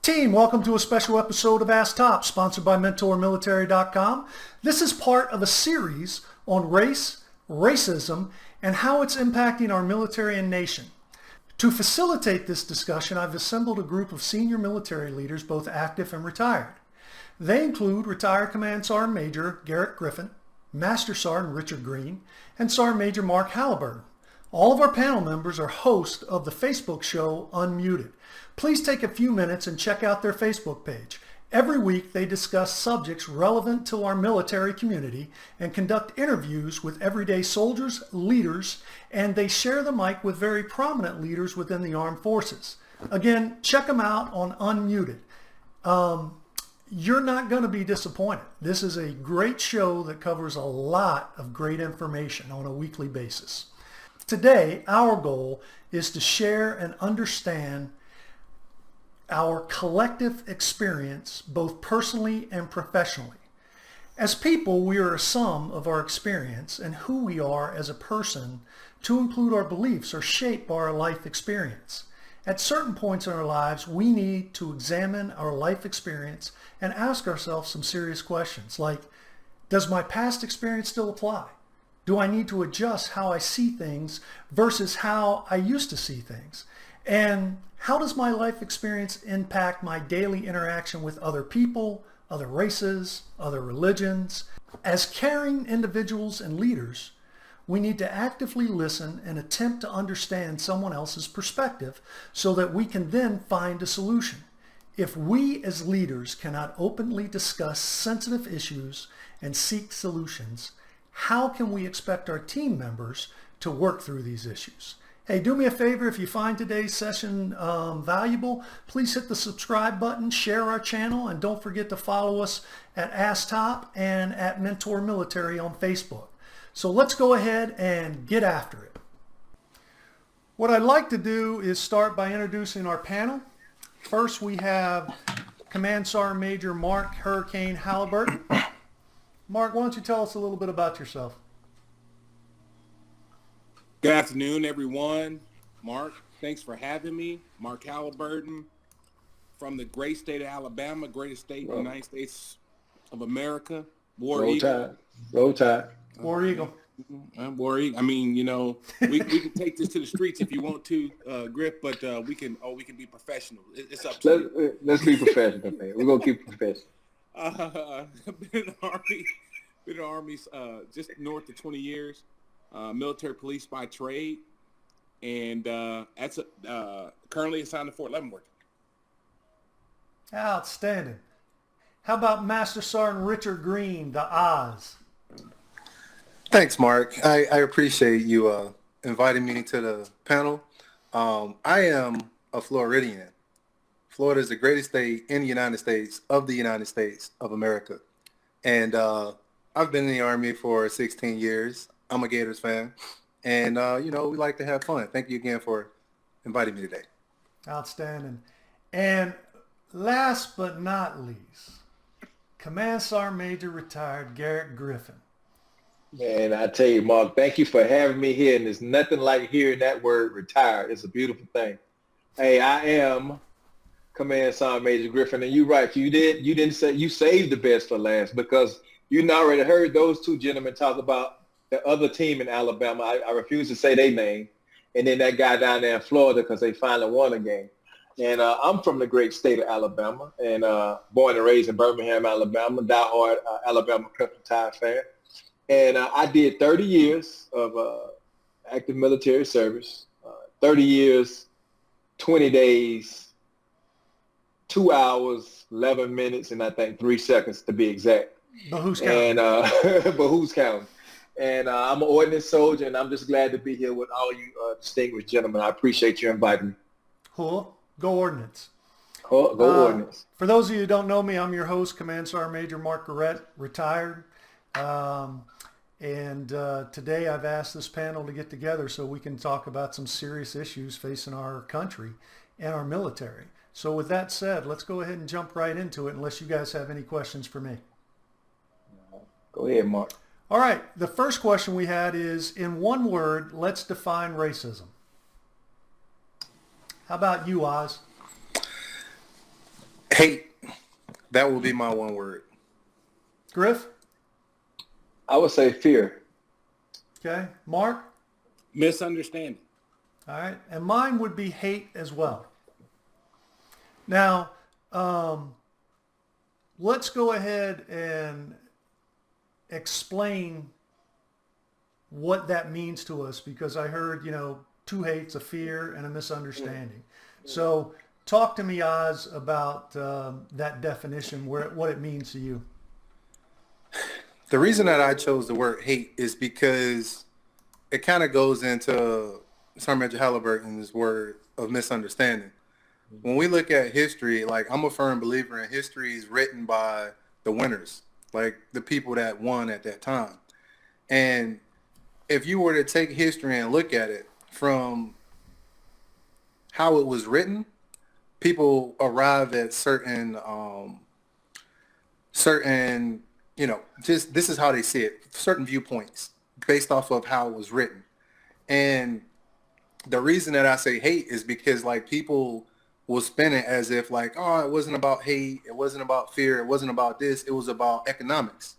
Team, welcome to a special episode of Ask Top, sponsored by MentorMilitary.com. This is part of a series on race, racism, and how it's impacting our military and nation. To facilitate this discussion, I've assembled a group of senior military leaders, both active and retired. They include retired Command Sergeant Major Garrett Griffin, Master Sergeant Richard Green, and Sergeant Major Mark Halliburton. All of our panel members are hosts of the Facebook show Unmuted. Please take a few minutes and check out their Facebook page. Every week they discuss subjects relevant to our military community and conduct interviews with everyday soldiers, leaders, and they share the mic with very prominent leaders within the armed forces. Again, check them out on Unmuted. You're not going to be disappointed. This is a great show that covers a lot of great information on a weekly basis. Today, our goal is to share and understand our collective experience, both personally and professionally. As people, we are a sum of our experience, and who we are as a person, to include our beliefs, are shaped by our life experience. At certain points in our lives, we need to examine our life experience and ask ourselves some serious questions like, does my past experience still apply? Do I need to adjust how I see things versus how I used to see things? And how does my life experience impact my daily interaction with other people, other races, other religions? As caring individuals and leaders, we need to actively listen and attempt to understand someone else's perspective so that we can then find a solution. If we as leaders cannot openly discuss sensitive issues and seek solutions, how can we expect our team members to work through these issues? Hey, do me a favor, if you find today's session valuable, please hit the subscribe button, share our channel, and don't forget to follow us at Ask Top and at Mentor Military on Facebook. So let's go ahead and get after it. What I'd like to do is start by introducing our panel. First, we have Command Sergeant Major Mark Hurricane Halliburton. Mark, why don't you tell us a little bit about yourself? Good afternoon, everyone. Mark, thanks for having me. Mark Halliburton from the great state of Alabama, greatest state in the United States of America. War Eagle. Roll Tide. War Eagle. I'm War Eagle. I mean, you know, we can take this to the streets if you want to, Griff, but we can be professional. It's up to you. Let's be professional, man. We're going to keep it professional. Been in the Army just north of 20 years. Military police by trade, and that's currently assigned to Fort Leavenworth. Outstanding. How about Master Sergeant Richard Green, the Oz? Thanks, Mark. I appreciate you inviting me to the panel. I am a Floridian. Florida is the greatest state in the United States of America. And I've been in the Army for 16 years. I'm a Gators fan, and, we like to have fun. Thank you again for inviting me today. Outstanding. And last but not least, Command Sergeant Major retired Garrett Griffin. Man, I tell you, Mark, thank you for having me here, and there's nothing like hearing that word retired. It's a beautiful thing. Hey, I am Command Sergeant Major Griffin, and you're right. You didn't say you saved the best for last, because you already heard those two gentlemen talk about the other team in Alabama. I refuse to say their name. And then that guy down there in Florida, because they finally won a game. And I'm from the great state of Alabama, and born and raised in Birmingham, Alabama, diehard Alabama Crimson Tide fan. And I did 30 years of active military service, 30 years, 20 days, 2 hours, 11 minutes, and I think 3 seconds to be exact. But who's counting? And, but who's counting? And I'm an ordnance soldier, and I'm just glad to be here with all you distinguished gentlemen. I appreciate you inviting me. Cool. Go Ordnance. Go Ordnance. For those of you who don't know me, I'm your host, Command Sergeant Major Mark Garrett, retired. Today I've asked this panel to get together so we can talk about some serious issues facing our country and our military. So with that said, let's go ahead and jump right into it, unless you guys have any questions for me. Go ahead, Mark. All right. The first question we had is, in one word, let's define racism. How about you, Oz? Hate. That will be my one word. Griff? I would say fear. Okay. Mark? Misunderstanding. All right. And mine would be hate as well. Now, let's go ahead and explain what that means to us, because I heard, two hates, a fear, and a misunderstanding. So talk to me, Oz, about that definition, what it means to you. The reason that I chose the word hate is because it kind of goes into Sergeant Major Halliburton's word of misunderstanding. When we look at history, like, I'm a firm believer in history is written by the winners, like the people that won at that time. And if you were to take history and look at it from how it was written, people arrive at certain, just this is how they see it, certain viewpoints based off of how it was written. And the reason that I say hate is because, like, people will spin it as if, like, oh, it wasn't about hate, it wasn't about fear, it wasn't about this, it was about economics.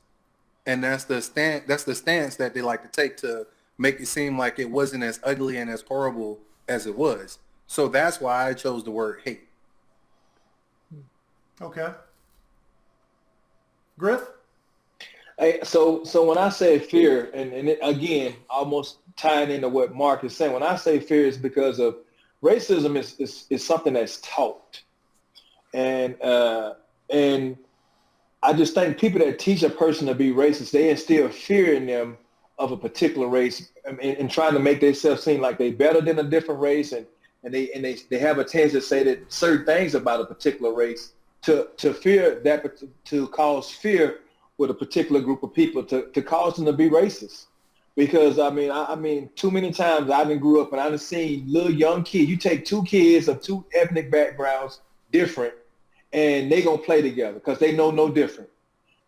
And that's the stance that they like to take to make it seem like it wasn't as ugly and as horrible as it was. So that's why I chose the word hate. Okay. Griff? Hey, so when I say fear, and it, again, almost tying into what Mark is saying, when I say fear, it's because of racism is something that's taught. And I just think people that teach a person to be racist, they instill fear in them of a particular race, and trying to make themselves seem like they're better than a different race, and they have a tendency to say that certain things about a particular race to fear that, to cause fear with a particular group of people, to cause them to be racist. Because I mean, too many times I done grew up and I've seen little young kids. You take two kids of two ethnic backgrounds, different, and they gonna play together because they know no different.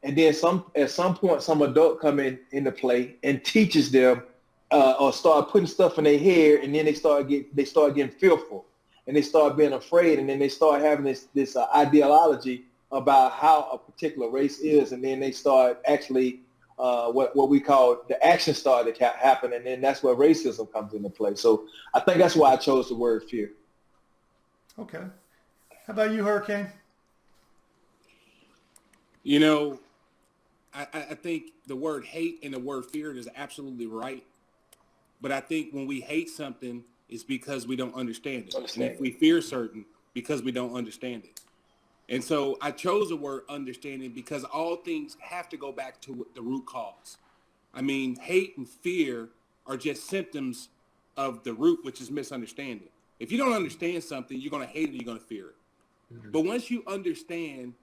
And then at some point, some adult come into play and teaches them, or start putting stuff in their hair, and then they start getting fearful, and they start being afraid, and then they start having this ideology about how a particular race is, and then they start actually what we call the action start to happen, and then that's where racism comes into play. So I think that's why I chose the word fear. Okay. How about you, Hurricane? I think the word hate and the word fear is absolutely right. But I think when we hate something, it's because we don't understand it. And if we fear certain, because we don't understand it. And so I chose the word understanding because all things have to go back to the root cause. I mean, hate and fear are just symptoms of the root, which is misunderstanding. If you don't understand something, you're going to hate it, you're going to fear it. Mm-hmm. But once you understand,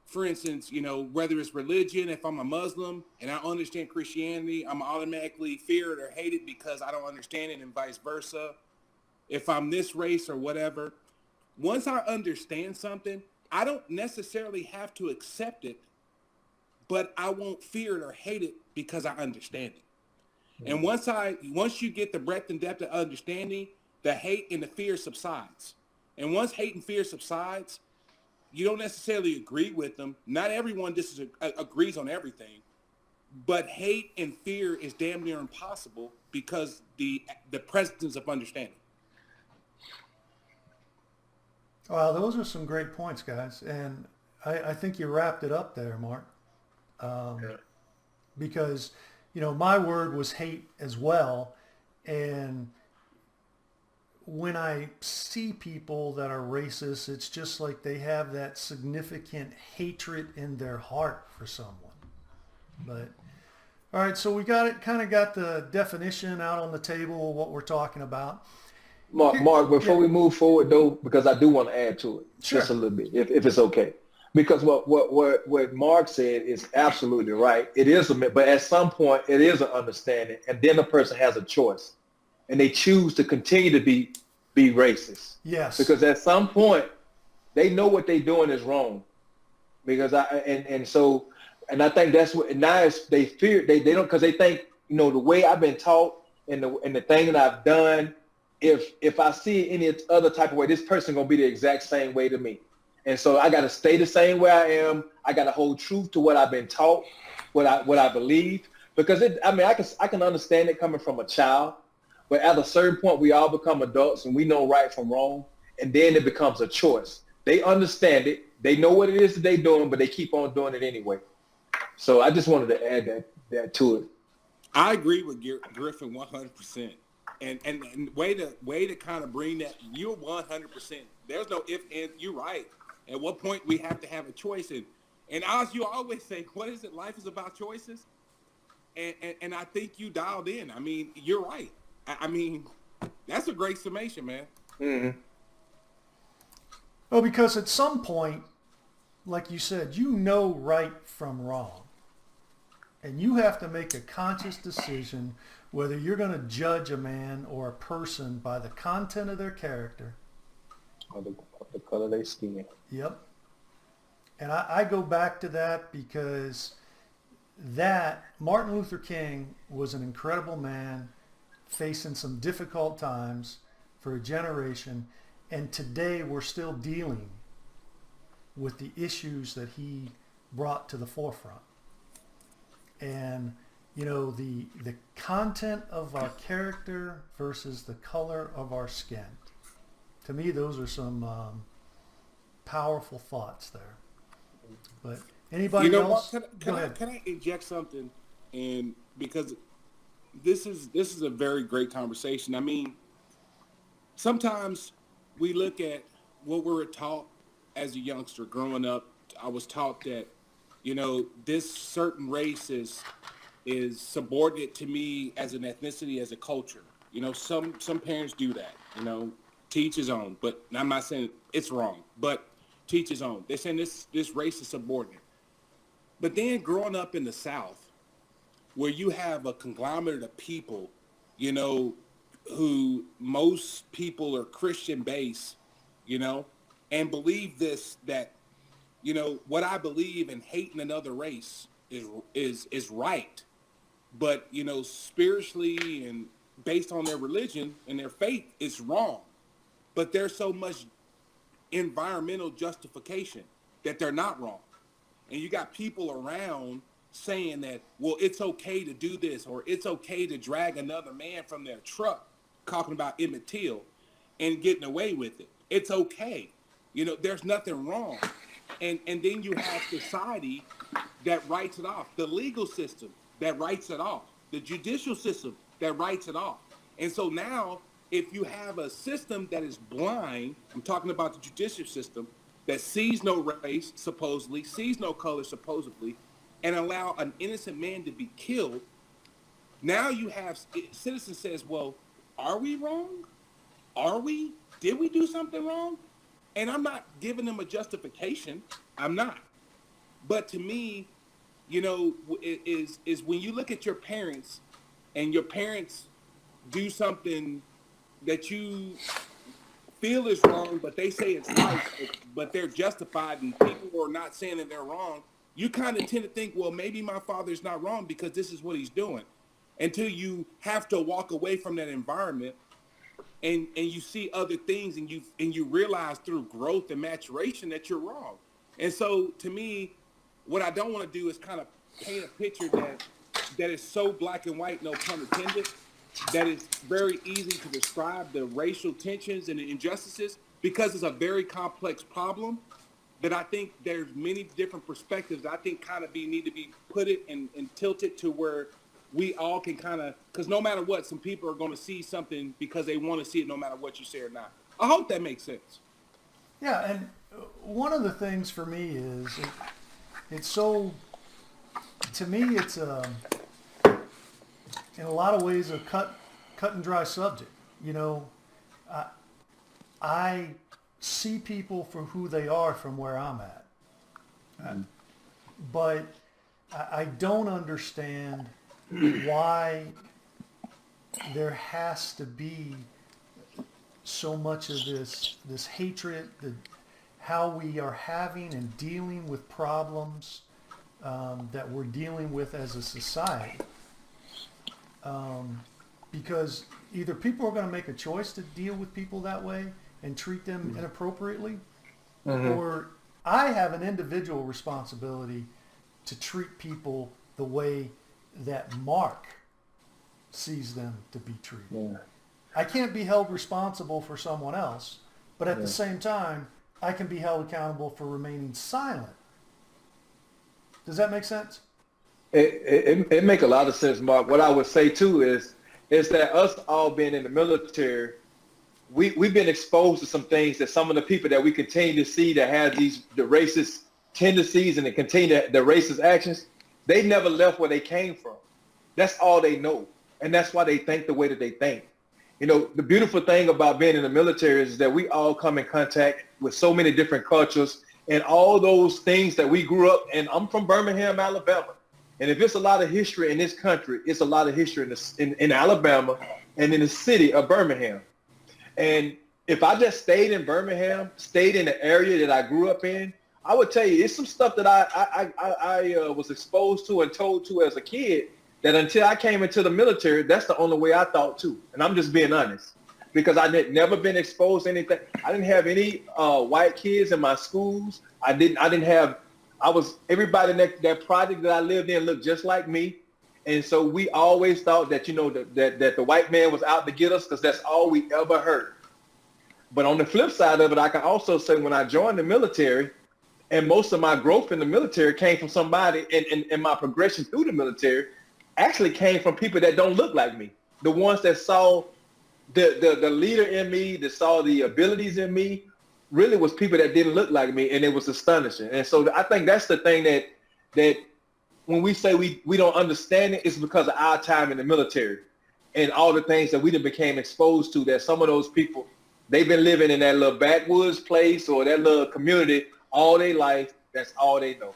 for instance, whether it's religion, if I'm a Muslim and I understand Christianity, I'm automatically fear it or hate it because I don't understand it, and vice versa. If I'm this race or whatever, once I understand something, I don't necessarily have to accept it, but I won't fear it or hate it because I understand it. Mm-hmm. And once you get the breadth and depth of understanding, the hate and the fear subsides. And once hate and fear subsides, you don't necessarily agree with them. Not everyone agrees on everything, but hate and fear is damn near impossible because the presence of understanding. Wow, those are some great points, guys. And I think you wrapped it up there, Mark. Because, my word was hate as well. And when I see people that are racist, it's just like they have that significant hatred in their heart for someone. But, all right, so we got the definition out on the table of what we're talking about. Mark, before we move forward, though, because I do want to add to it just a little bit, if it's okay. Because what Mark said is absolutely right. It is but at some point, it is an understanding, and then the person has a choice, and they choose to continue to be racist. Yes. Because at some point, they know what they're doing is wrong. Because I think that's what now they fear they don't, because they think the way I've been taught and the thing that I've done. If I see any other type of way, this person gonna be the exact same way to me, And so I got to stay the same way I am. I got to hold truth to what I've been taught, what I believe, because I can understand it coming from a child, but at a certain point we all become adults and we know right from wrong, and then it becomes a choice. They understand it, they know what it is that they're doing, but they keep on doing it anyway. So I just wanted to add that to it. I agree with Griffin 100%. And way to kind of bring that, you're 100%. There's no if and you're right. At what point we have to have a choice, and as you always say, what is it? Life is about choices. And I think you dialed in. I mean, you're right. I mean, that's a great summation, man. Mm-hmm. Well, because at some point, like you said, you know right from wrong. And you have to make a conscious decision whether you're going to judge a man or a person by the content of their character. Or the color of their skin. Yep. And I go back to that because Martin Luther King was an incredible man facing some difficult times for a generation. And today we're still dealing with the issues that he brought to the forefront. And, you know, the content of our character versus the color of our skin. To me, those are some powerful thoughts there. But anybody else? Can I inject something? And because this is a very great conversation. I mean, sometimes we look at what we were taught as a youngster growing up. I was taught that, you know, this certain race is subordinate to me as an ethnicity, as a culture. You know, some parents do that, you know, teach his own, but I'm not saying it's wrong, but teach his own. They're saying this race is subordinate. But then growing up in the South, where you have a conglomerate of people, you know, who most people are Christian based, you know, and believe that, you know, what I believe in hating another race is right. But, you know, spiritually and based on their religion and their faith, it's wrong. But there's so much environmental justification that they're not wrong. And you got people around saying that, well, it's okay to do this, or it's okay to drag another man from their truck, talking about Emmett Till, and getting away with it. It's okay. You know, there's nothing wrong. And then you have society that writes it off, the legal system that writes it off, the judicial system that writes it off. And so now, if you have a system that is blind, I'm talking about the judicial system, that sees no race, supposedly, sees no color, supposedly, and allow an innocent man to be killed, now you have citizens says, well, are we wrong? Are we? Did we do something wrong? And I'm not giving them a justification. I'm not. But to me, you know, is when you look at your parents and your parents do something that you feel is wrong, but they say it's right, but they're justified, and people are not saying that they're wrong, you kind of tend to think, well, maybe my father's not wrong because this is what he's doing. Until you have to walk away from that environment and you see other things and you realize through growth and maturation that you're wrong. And so to me, what I don't want to do is kind of paint a picture that is so black and white, no pun intended, that it's very easy to describe the racial tensions and the injustices, because it's a very complex problem that I think there's many different perspectives that I think kind of need to be put it and tilted to where we all can kind of, because no matter what, some people are going to see something because they want to see it no matter what you say or not. I hope that makes sense. Yeah, and one of the things for me is it's so, to me, it's in a lot of ways a cut and dry subject. You know, I see people for who they are from where I'm at. But I don't understand why there has to be so much of this hatred, how we are having and dealing with problems that we're dealing with as a society. Because either people are going to make a choice to deal with people that way and treat them inappropriately, or I have an individual responsibility to treat people the way that Mark sees them to be treated. Yeah. I can't be held responsible for someone else, but at the Yeah. same time, I can be held accountable for remaining silent. Does that make sense? It make a lot of sense, Mark. What I would say too is that us all being in the military, we've been exposed to some things that some of the people that we continue to see that have the racist tendencies and they continue the racist actions, they never left where they came from. That's all they know. And that's why they think the way that they think. You know, the beautiful thing about being in the military is that we all come in contact with so many different cultures and all those things that we grew up, and I'm from Birmingham, Alabama. And if it's a lot of history in this country, it's a lot of history in Alabama and in the city of Birmingham. And if I just stayed in Birmingham, stayed in the area that I grew up in, I would tell you it's some stuff that I was exposed to and told to as a kid that until I came into the military, that's the only way I thought too. And I'm just being honest because I had never been exposed to anything. I didn't have any white kids in my schools. Everybody in that project that I lived in looked just like me. And so we always thought that, that the white man was out to get us because that's all we ever heard. But on the flip side of it, I can also say when I joined the military, and most of my growth in the military came from somebody, and my progression through the military actually came from people that don't look like me. The ones that saw the leader in me, that saw the abilities in me, really was people that didn't look like me, and it was astonishing. And so I think that's the thing that when we say we don't understand it, it's because of our time in the military and all the things that we done became exposed to, that some of those people, they've been living in that little backwoods place or that little community all their life. That's all they know.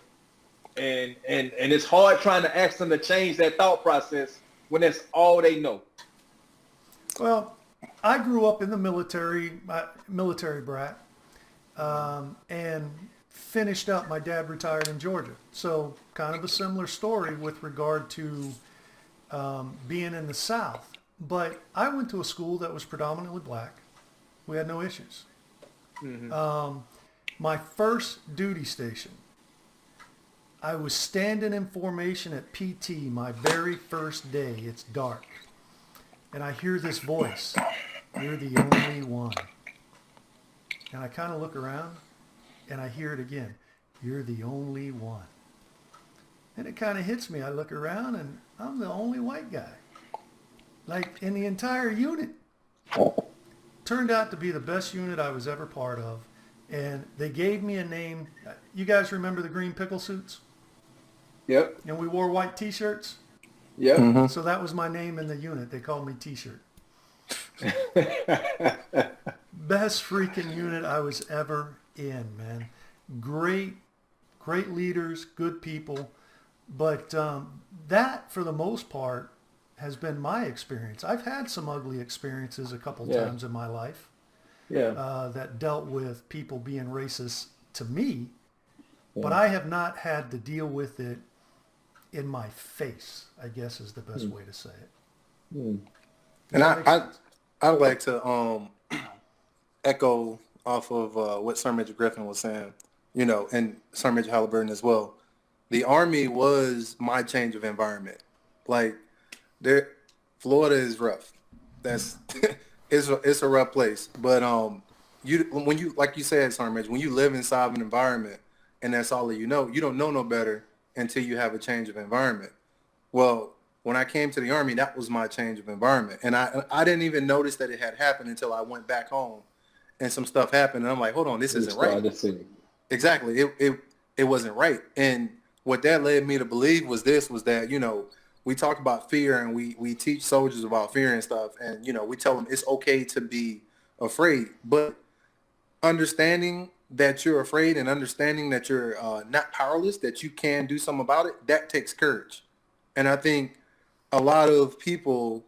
And it's hard trying to ask them to change that thought process when that's all they know. Well, I grew up in the military brat, and finished up. My dad retired in Georgia. So kind of a similar story with regard to being in the South. But I went to a school that was predominantly black. We had no issues. Mm-hmm. My first duty station, I was standing in formation at PT my very first day. It's dark. And I hear this voice, "You're the only one." And I kind of look around and I hear it again, "You're the only one." And it kind of hits me. I look around and I'm the only white guy, like in the entire unit. Turned out to be the best unit I was ever part of. And they gave me a name. You guys remember the green pickle suits? Yep. And we wore white T-shirts? Yep. Mm-hmm. So that was my name in the unit. They called me T-shirt. Best freaking unit I was ever in, man. Great leaders, good people. But that, for the most part, has been my experience. I've had some ugly experiences a couple times in my life. Yeah. That dealt with people being racist to me, but I have not had to deal with it in my face, I guess is the best way to say it. And I'd like to echo off of what Sergeant Major Griffin was saying, and Sergeant Major Halliburton as well. The Army was my change of environment. Like, Florida is rough. That's it's a rough place. But when you like you said, Sergeant Major, when you live inside of an environment and that's all that you don't know no better until you have a change of environment. Well, when I came to the Army, that was my change of environment. And I didn't even notice that it had happened until I went back home and some stuff happened. And I'm like, hold on, this isn't right. Exactly. It wasn't right. And what that led me to believe was that, we talk about fear and we teach soldiers about fear and stuff. And, we tell them it's okay to be afraid. But understanding that you're afraid and understanding that you're not powerless, that you can do something about it, that takes courage. And I think a lot of people,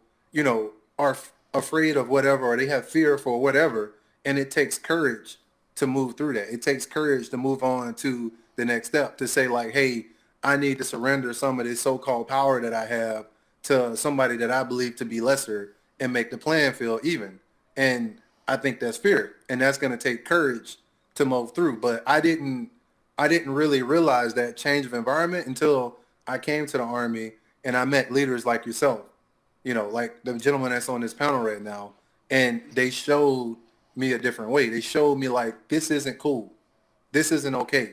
are afraid of whatever, or they have fear for whatever, and it takes courage to move through that. It takes courage to move on to the next step, to say like, hey, I need to surrender some of this so-called power that I have to somebody that I believe to be lesser and make the playing field even. And I think that's fear, and that's going to take courage to move through. But I didn't I didn't really realize that change of environment until I came to the Army and I met leaders like yourself, like the gentleman that's on this panel right now. And they showed me a different way. They showed me like, this isn't cool. This isn't okay.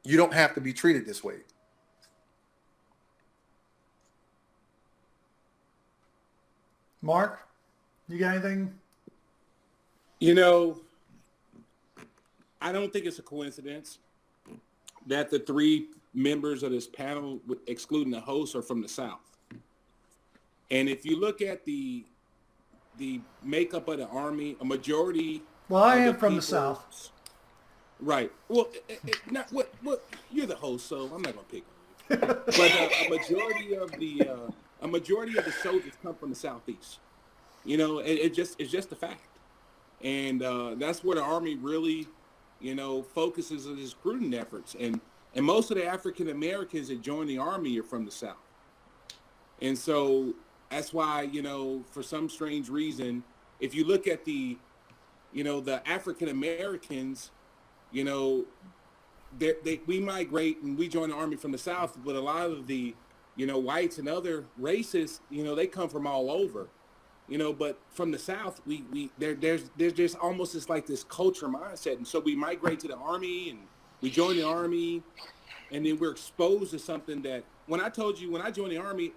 You don't have to be treated this way. Mark, you got anything? I don't think it's a coincidence that the three members of this panel, excluding the host, are from the South. And if you look at the makeup of the Army, a majority. Well, I am from the South. Right. Well, not what you're the host, so I'm not gonna pick on you. But a majority of the soldiers come from the Southeast. It's just a fact, and that's where the Army really, focuses on its recruiting efforts. And most of the African Americans that join the Army are from the South, and so that's why for some strange reason, if you look at the African Americans, we migrate and we join the Army from the South, but a lot of the whites and other races, they come from all over. But from the South, there's just almost this culture mindset, and so we migrate to the Army and we join the Army, and then we're exposed to something that when I joined the Army,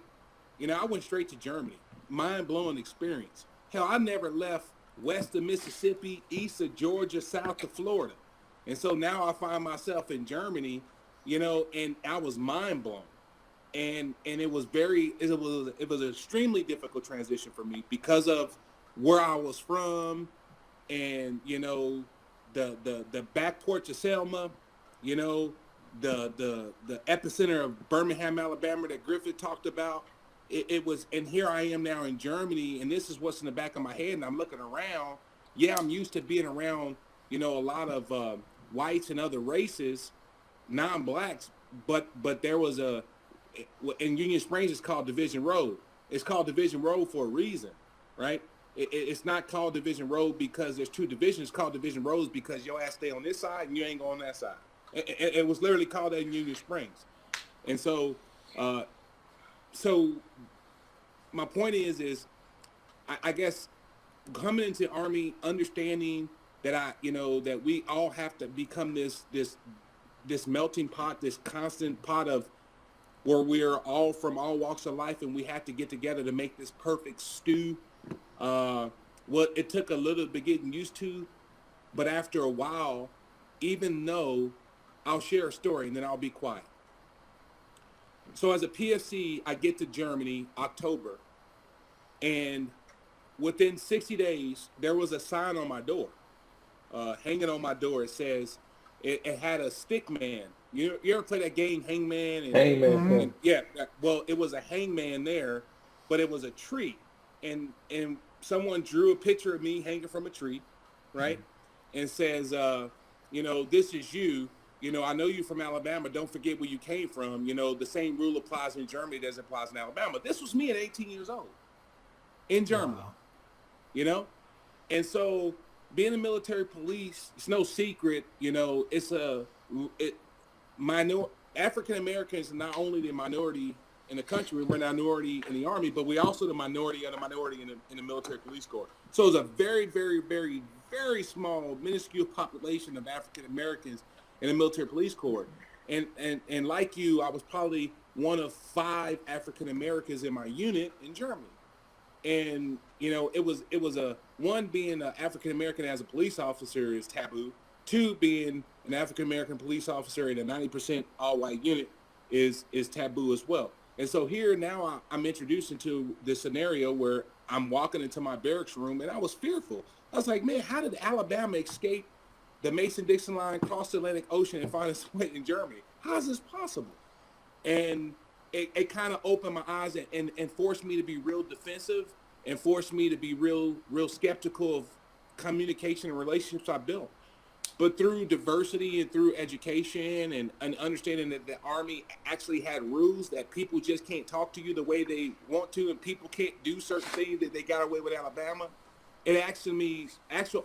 I went straight to Germany. Mind-blowing experience. Hell, I never left west of Mississippi, east of Georgia, south of Florida, and so now I find myself in Germany, and I was mind-blown. And it was an extremely difficult transition for me because of where I was from, and the back porch of Selma, the epicenter of Birmingham, Alabama that Griffith talked about. It was, and here I am now in Germany, and this is what's in the back of my head, and I'm looking around. Yeah, I'm used to being around a lot of whites and other races, non-blacks, but there was in Union Springs, it's called Division Road. It's called Division Road for a reason, right? It's not called Division Road because there's two divisions. It's called Division Roads because your ass stay on this side and you ain't going on that side. It was literally called that in Union Springs. And so my point is I guess coming into the Army, understanding that that we all have to become this melting pot, this constant pot of where we're all from all walks of life, and we have to get together to make this perfect stew. It took a little bit getting used to, but after a while, even though I'll share a story and then I'll be quiet. So as a PFC, I get to Germany, October, and within 60 days, there was a sign on my door, hanging on my door. It says, it had a stick man. You ever play that game, Hangman? Hangman. Yeah. Well, it was a hangman there, but it was a tree, and someone drew a picture of me hanging from a tree, right? And says, this is you. I know you from Alabama. Don't forget where you came from. The same rule applies in Germany as it applies in Alabama. This was me at 18 years old in Germany. Wow. And so being a military police, it's no secret. It's African Americans are not only the minority in the country, we're a minority in the Army, but we're also the minority of the minority in the military police corps. So it's a very, very, very, very small, minuscule population of African Americans in the military police corps. And like you, I was probably one of 5 African Americans in my unit in Germany. And it was a one, being an African American as a police officer is taboo. 2, being an African American police officer in a 90% all-white unit is taboo as well. And so here now I'm introduced into this scenario where I'm walking into my barracks room, and I was fearful. I was like, man, how did Alabama escape the Mason-Dixon line, cross the Atlantic Ocean, and find its way in Germany? How is this possible? And it kind of opened my eyes and forced me to be real defensive, and forced me to be real skeptical of communication and relationships I built. But through diversity and through education and understanding that the Army actually had rules, that people just can't talk to you the way they want to, and people can't do certain things that they got away with Alabama, it actually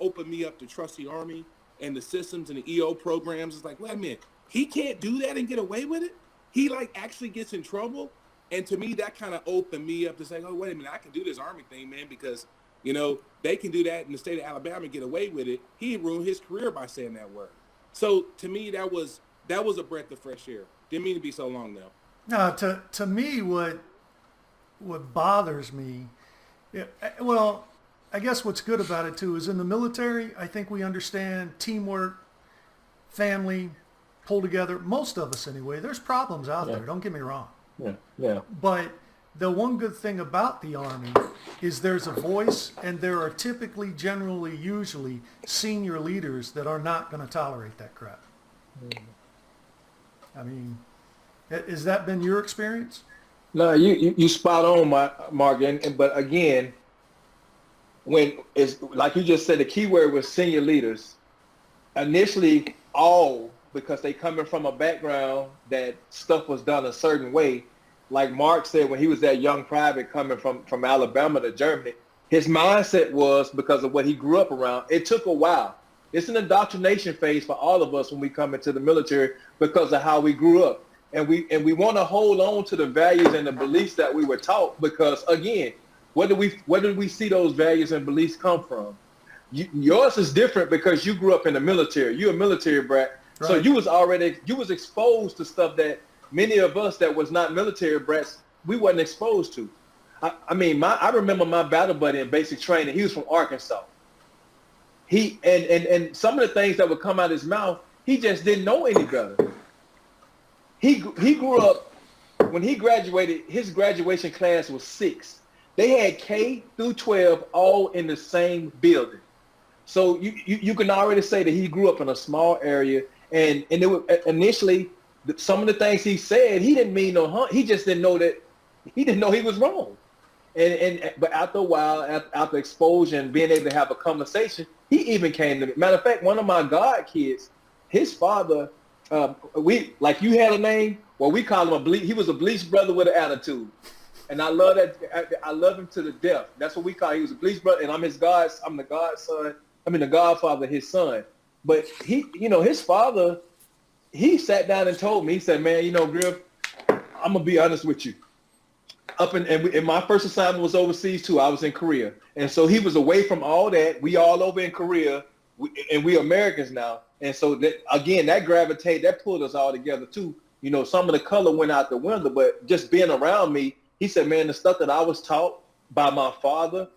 opened me up to trust the Army and the systems and the EO programs. It's like, wait a minute, he can't do that and get away with it. He like actually gets in trouble. And to me, that kind of opened me up to say, oh, wait a minute, I can do this Army thing, man, because, they can do that in the state of Alabama and get away with it. He ruined his career by saying that word. So to me, that was a breath of fresh air. Didn't mean to be so long, though. No, to me, what bothers me, well, I guess what's good about it too is in the military, I think we understand teamwork, family, pull together. Most of us anyway. There's problems out there. Don't get me wrong. Yeah. But the one good thing about the Army is there's a voice, and there are typically, generally, usually senior leaders that are not going to tolerate that crap. I mean, has that been your experience? No, you spot on, Mark. But again, when it's like you just said, the key word was senior leaders. Initially, because they coming from a background that stuff was done a certain way. Like Mark said, when he was that young private coming from Alabama to Germany, his mindset was because of what he grew up around. It took a while. It's an indoctrination phase for all of us when we come into the military because of how we grew up. And we want to hold on to the values and the beliefs that we were taught because, again, where did we see those values and beliefs come from? Yours is different because you grew up in the military. You're a military brat. Right. So you was exposed to stuff that many of us that was not military brats, we wasn't exposed to. I remember my battle buddy in basic training. He was from Arkansas. He and some of the things that would come out of his mouth, he just didn't know any better. He grew up, when he graduated, his graduation class was 6. They had K through 12 all in the same building. So you can already say that he grew up in a small area, and it was, initially some of the things he said, he didn't mean no harm. He just didn't know he was wrong. But after a while, after exposure and being able to have a conversation, he even came to me. Matter of fact, one of my god kids, his father, like you had a name, well, we call him he was a bleach brother with an attitude. And I love that. I love him to the death. That's what we call. He was a bleach brother, and I'm the godson. The godfather, his son. But his father, he sat down and told me. He said, "Man, Griff, I'm gonna be honest with you. And my first assignment was overseas too. I was in Korea, and so he was away from all that. We all over in Korea, and we Americans now. And so that pulled us all together too. Some of the color went out the window, but just being around me." He said, man, the stuff that I was taught by my father,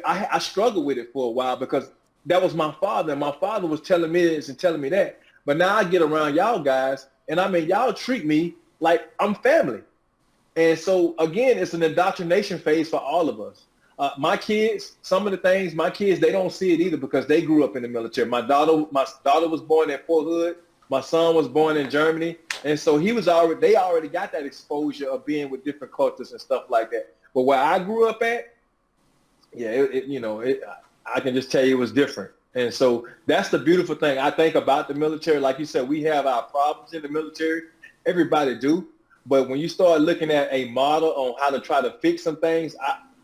I struggled with it for a while because that was my father. And my father was telling me this and telling me that. But now I get around y'all guys, and y'all treat me like I'm family. And so, again, it's an indoctrination phase for all of us. My kids, they don't see it either because they grew up in the military. My daughter was born at Fort Hood. My son was born in Germany. And so they already got that exposure of being with different cultures and stuff like that. But where I grew up at, I can just tell you it was different. And so that's the beautiful thing I think about the military. Like you said, we have our problems in the military. Everybody do. But when you start looking at a model on how to try to fix some things,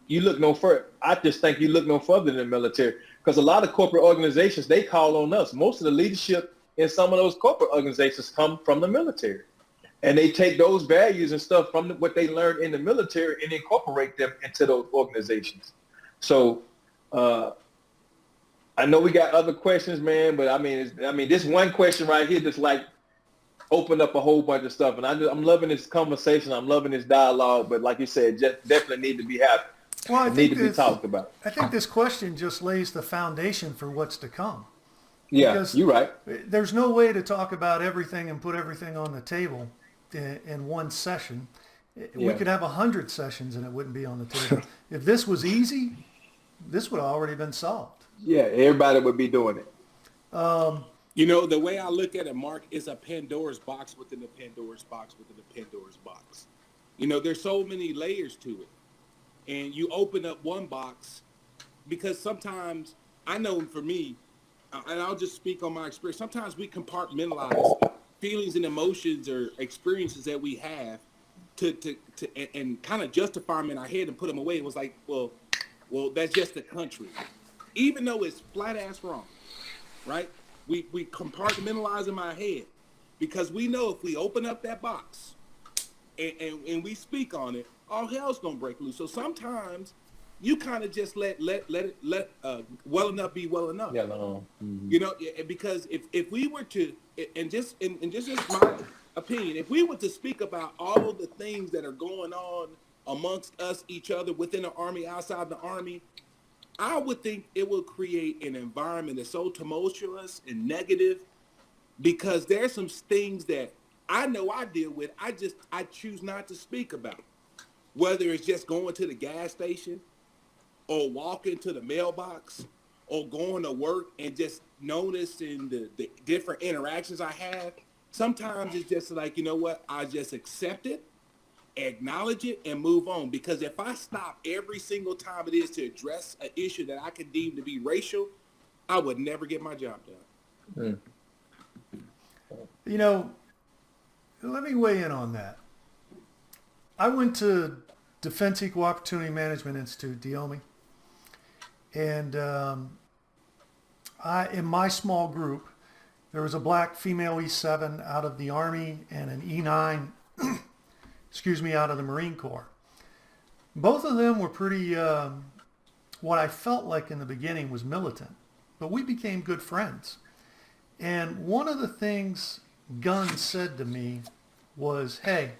you look no further. I just think you look no further than the military because a lot of corporate organizations, they call on us. Most of the leadership in some of those corporate organizations come from the military. And they take those values and stuff from what they learned in the military and incorporate them into those organizations. So I know we got other questions, man, but this one question right here just like opened up a whole bunch of stuff. And I'm loving this conversation. I'm loving this dialogue. But like you said, just definitely need to be happy. Well, need to be talked about. I think this question just lays the foundation for what's to come. Yeah, because you're right. There's no way to talk about everything and put everything on the table in one session. We could have 100 sessions and it wouldn't be on the table. If this was easy, this would have already been solved. Yeah, everybody would be doing it. The way I look at it, Mark, is a Pandora's box within the Pandora's box within the Pandora's box. There's so many layers to it. And you open up one box because sometimes, I know for me, and I'll just speak on my experience, sometimes we compartmentalize feelings and emotions or experiences that we have to and kind of justify them in our head and put them away. It was like, well, that's just the country. Even though it's flat ass wrong, right? We compartmentalize in my head. because we know if we open up that box and we speak on it, all hell's gonna break loose. So sometimes you kind of just let well enough be well enough. Yeah, no. You know, because if we were to, and just is my opinion, if we were to speak about all the things that are going on amongst us, each other, within the Army, outside the Army, I would think it will create an environment that's so tumultuous and negative, because there's some things that I know I deal with. I choose not to speak about, whether it's just going to the gas station or walking to the mailbox or going to work and just noticing the different interactions I have. Sometimes it's just like, you know what? I just accept it, acknowledge it, and move on. Because if I stop every single time it is to address an issue that I can deem to be racial, I would never get my job done. You know, let me weigh in on that. I went to Defense Equal Opportunity Management Institute, DEOMI, and in my small group, there was a black female E7 out of the Army and an E9, out of the Marine Corps. Both of them were pretty, what I felt like in the beginning was militant, but we became good friends. And one of the things Gunn said to me was, hey,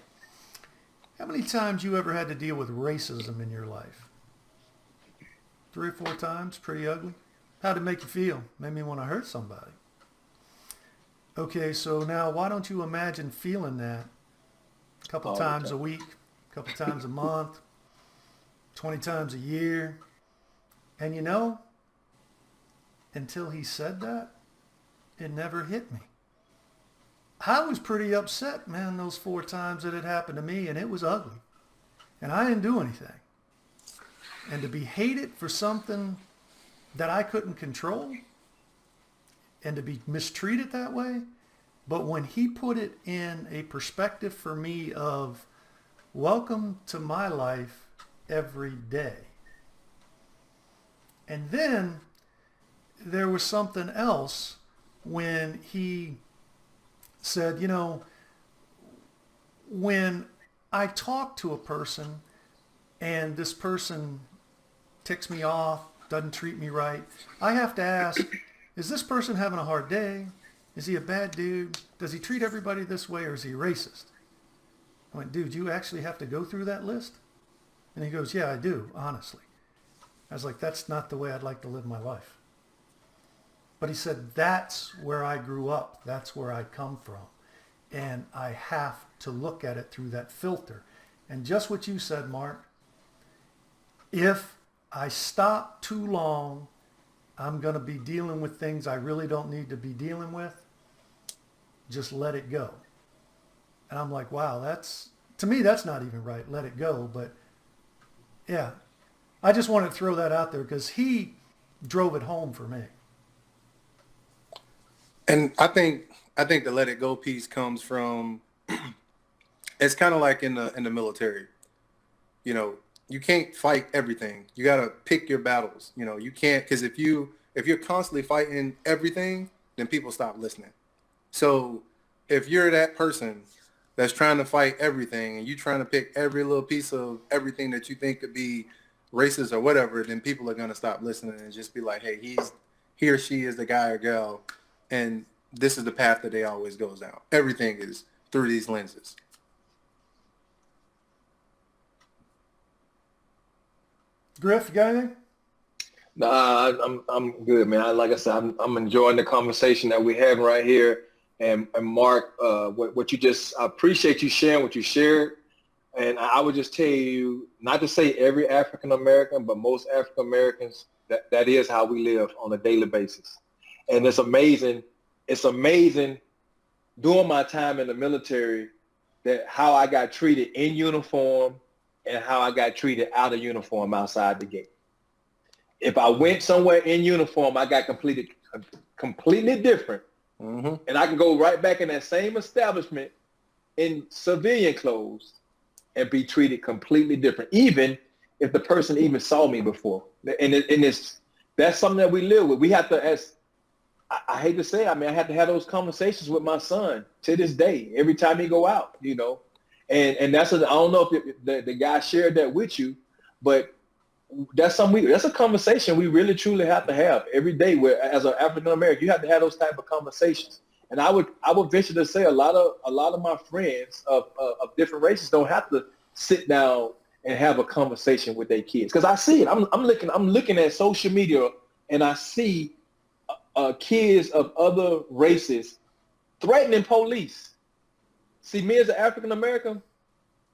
how many times you ever had to deal with racism in your life? 3 or 4 times, pretty ugly. How'd it make you feel? Made me want to hurt somebody. Okay, so now why don't you imagine feeling that a couple times a week, a couple times a month, 20 times a year? And you know, until he said that, it never hit me. I was pretty upset, man, those 4 times that it happened to me, and it was ugly. And I didn't do anything. And to be hated for something that I couldn't control and to be mistreated that way. But when he put it in a perspective for me of welcome to my life every day. And then there was something else when he said, you know, when I talk to a person and this person ticks me off, doesn't treat me right, I have to ask, is this person having a hard day? Is he a bad dude? Does he treat everybody this way, or is he racist? I went, dude, you actually have to go through that list? And he goes, yeah, I do, honestly. I was like, that's not the way I'd like to live my life. But he said, that's where I grew up. That's where I come from. And I have to look at it through that filter. And just what you said, Mark, if I stop too long, I'm going to be dealing with things I really don't need to be dealing with. Just let it go. And I'm like, wow, to me, that's not even right. Let it go. But yeah, I just wanted to throw that out there because he drove it home for me. And I think the let it go piece comes from, it's kind of like in the military. You know, you can't fight everything. You got to pick your battles. You know, you can't, because if you're constantly fighting everything, then people stop listening. So if you're that person that's trying to fight everything and you're trying to pick every little piece of everything that you think could be racist or whatever, then people are going to stop listening and just be like, hey, he or she is the guy or girl, and this is the path that they always goes down. Everything is through these lenses. Griff, you got anything? Nah, I'm good, man. Like I said, I'm enjoying the conversation that we're having right here. And Mark, what you just, I appreciate you sharing what you shared. And I would just tell you, not to say every African American, but most African Americans, that is how we live on a daily basis. And it's amazing. It's amazing during my time in the military that how I got treated in uniform and how I got treated out of uniform outside the gate. If I went somewhere in uniform, I got completely different. Mm-hmm. And I can go right back in that same establishment in civilian clothes and be treated completely different, even if the person even saw me before. And that's something that we live with. We have to, as I hate to say it, I mean, I had to have those conversations with my son to this day, every time he go out, you know. And I don't know if the guy shared that with you, but that's a conversation we really truly have to have every day. Where as an African American, you have to have those type of conversations. And I would venture to say a lot of my friends of different races don't have to sit down and have a conversation with their kids, because I see it. I'm looking at social media, and I see kids of other races threatening police. See, me as an African American,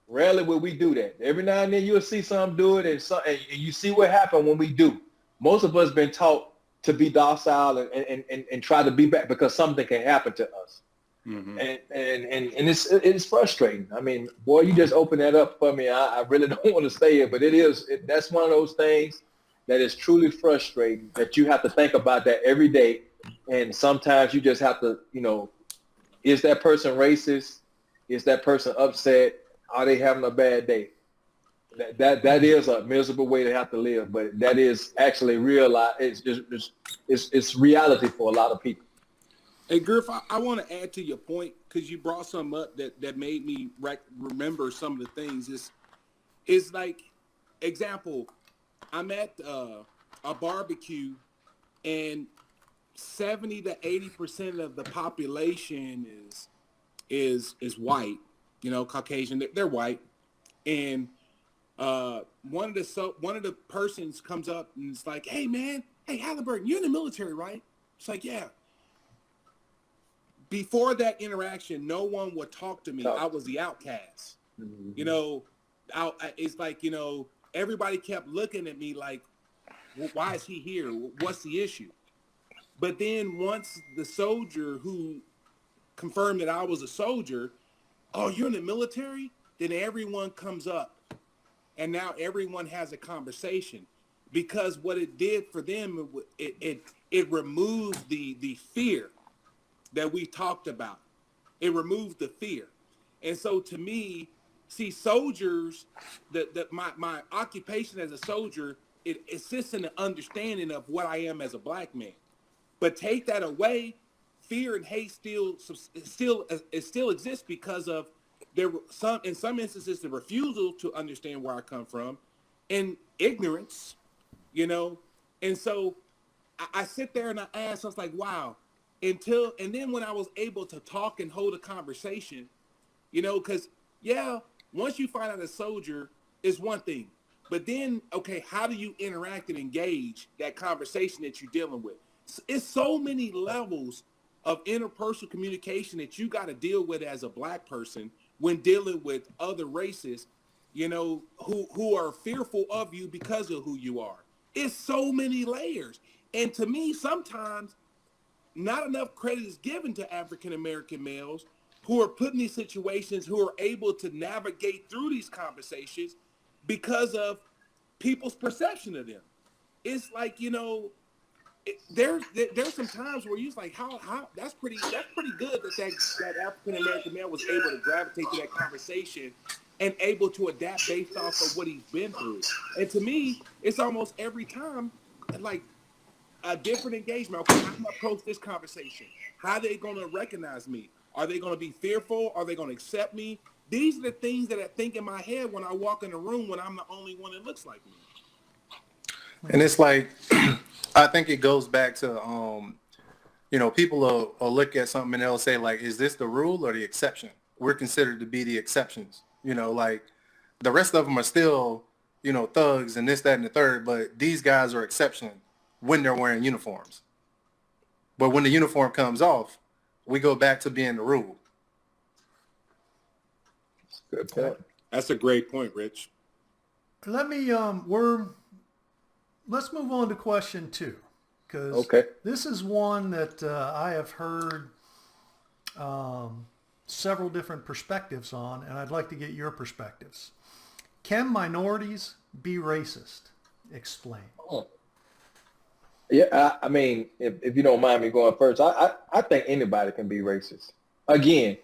rarely will we do that. Every now and then you'll see some do it, and you see what happened when we do. Most of us been taught to be docile and try to be back because something can happen to us. Mm-hmm. And it's frustrating. I mean, boy, you just open that up for me. I really don't want to stay here, but that's one of those things that is truly frustrating, that you have to think about that every day. And sometimes you just have to, you know, is that person racist? Is that person upset? Are they having a bad day? That is a miserable way to have to live, but that is actually real. It's reality for a lot of people. Hey, Griff, I want to add to your point, because you brought something up that made me remember some of the things. It's like, example, I'm at a barbecue, and 70 to 80% of the population is white, you know, Caucasian. They're white, and one of the persons comes up and it's like, "Hey, man, hey, Halliburton, you're in the military, right?" It's like, "Yeah." Before that interaction, no one would talk to me. I was the outcast. Mm-hmm. You know, it's like, you know, everybody kept looking at me like, well, why is he here? What's the issue? But then once the soldier who confirmed that I was a soldier, "Oh, you're in the military?" Then everyone comes up, and now everyone has a conversation, because what it did for them, it removed the fear that we talked about. It removed the fear. And so to me, see, soldiers, my occupation as a soldier, it assists in the understanding of what I am as a black man. But take that away, fear and hate still exists, because of in some instances the refusal to understand where I come from, and ignorance, you know. And so I sit there and I ask, I was like, wow. And then when I was able to talk and hold a conversation, you know, because once you find out a soldier is one thing, but then, okay, how do you interact and engage that conversation that you're dealing with? It's so many levels of interpersonal communication that you got to deal with as a black person when dealing with other races, you know, who are fearful of you because of who you are. It's so many layers. And to me, sometimes not enough credit is given to African-American males who are put in these situations, who are able to navigate through these conversations because of people's perception of them. It's like, you know, there's some times where you're like, how that's pretty good that African-American male was able to gravitate to that conversation and able to adapt based off of what he's been through. And to me, it's almost every time like a different engagement. Okay, how do I approach this conversation? How are they going to recognize me? Are they going to be fearful? Are they going to accept me? These are the things that I think in my head when I walk in the room when I'm the only one that looks like me. And it's like, I think it goes back to, you know, people will look at something and they'll say, like, is this the rule or the exception? We're considered to be the exceptions. You know, like the rest of them are still, you know, thugs and this, that, and the third, but these guys are exception when they're wearing uniforms. But when the uniform comes off, we go back to being the rule. Good point. That's a great point, Rich. Let me let's move on to question 2, because this is one that I have heard several different perspectives on, and I'd like to get your perspectives. Can minorities be racist? Explain. Oh. Yeah, I mean, if you don't mind me going first, I think anybody can be racist. Again,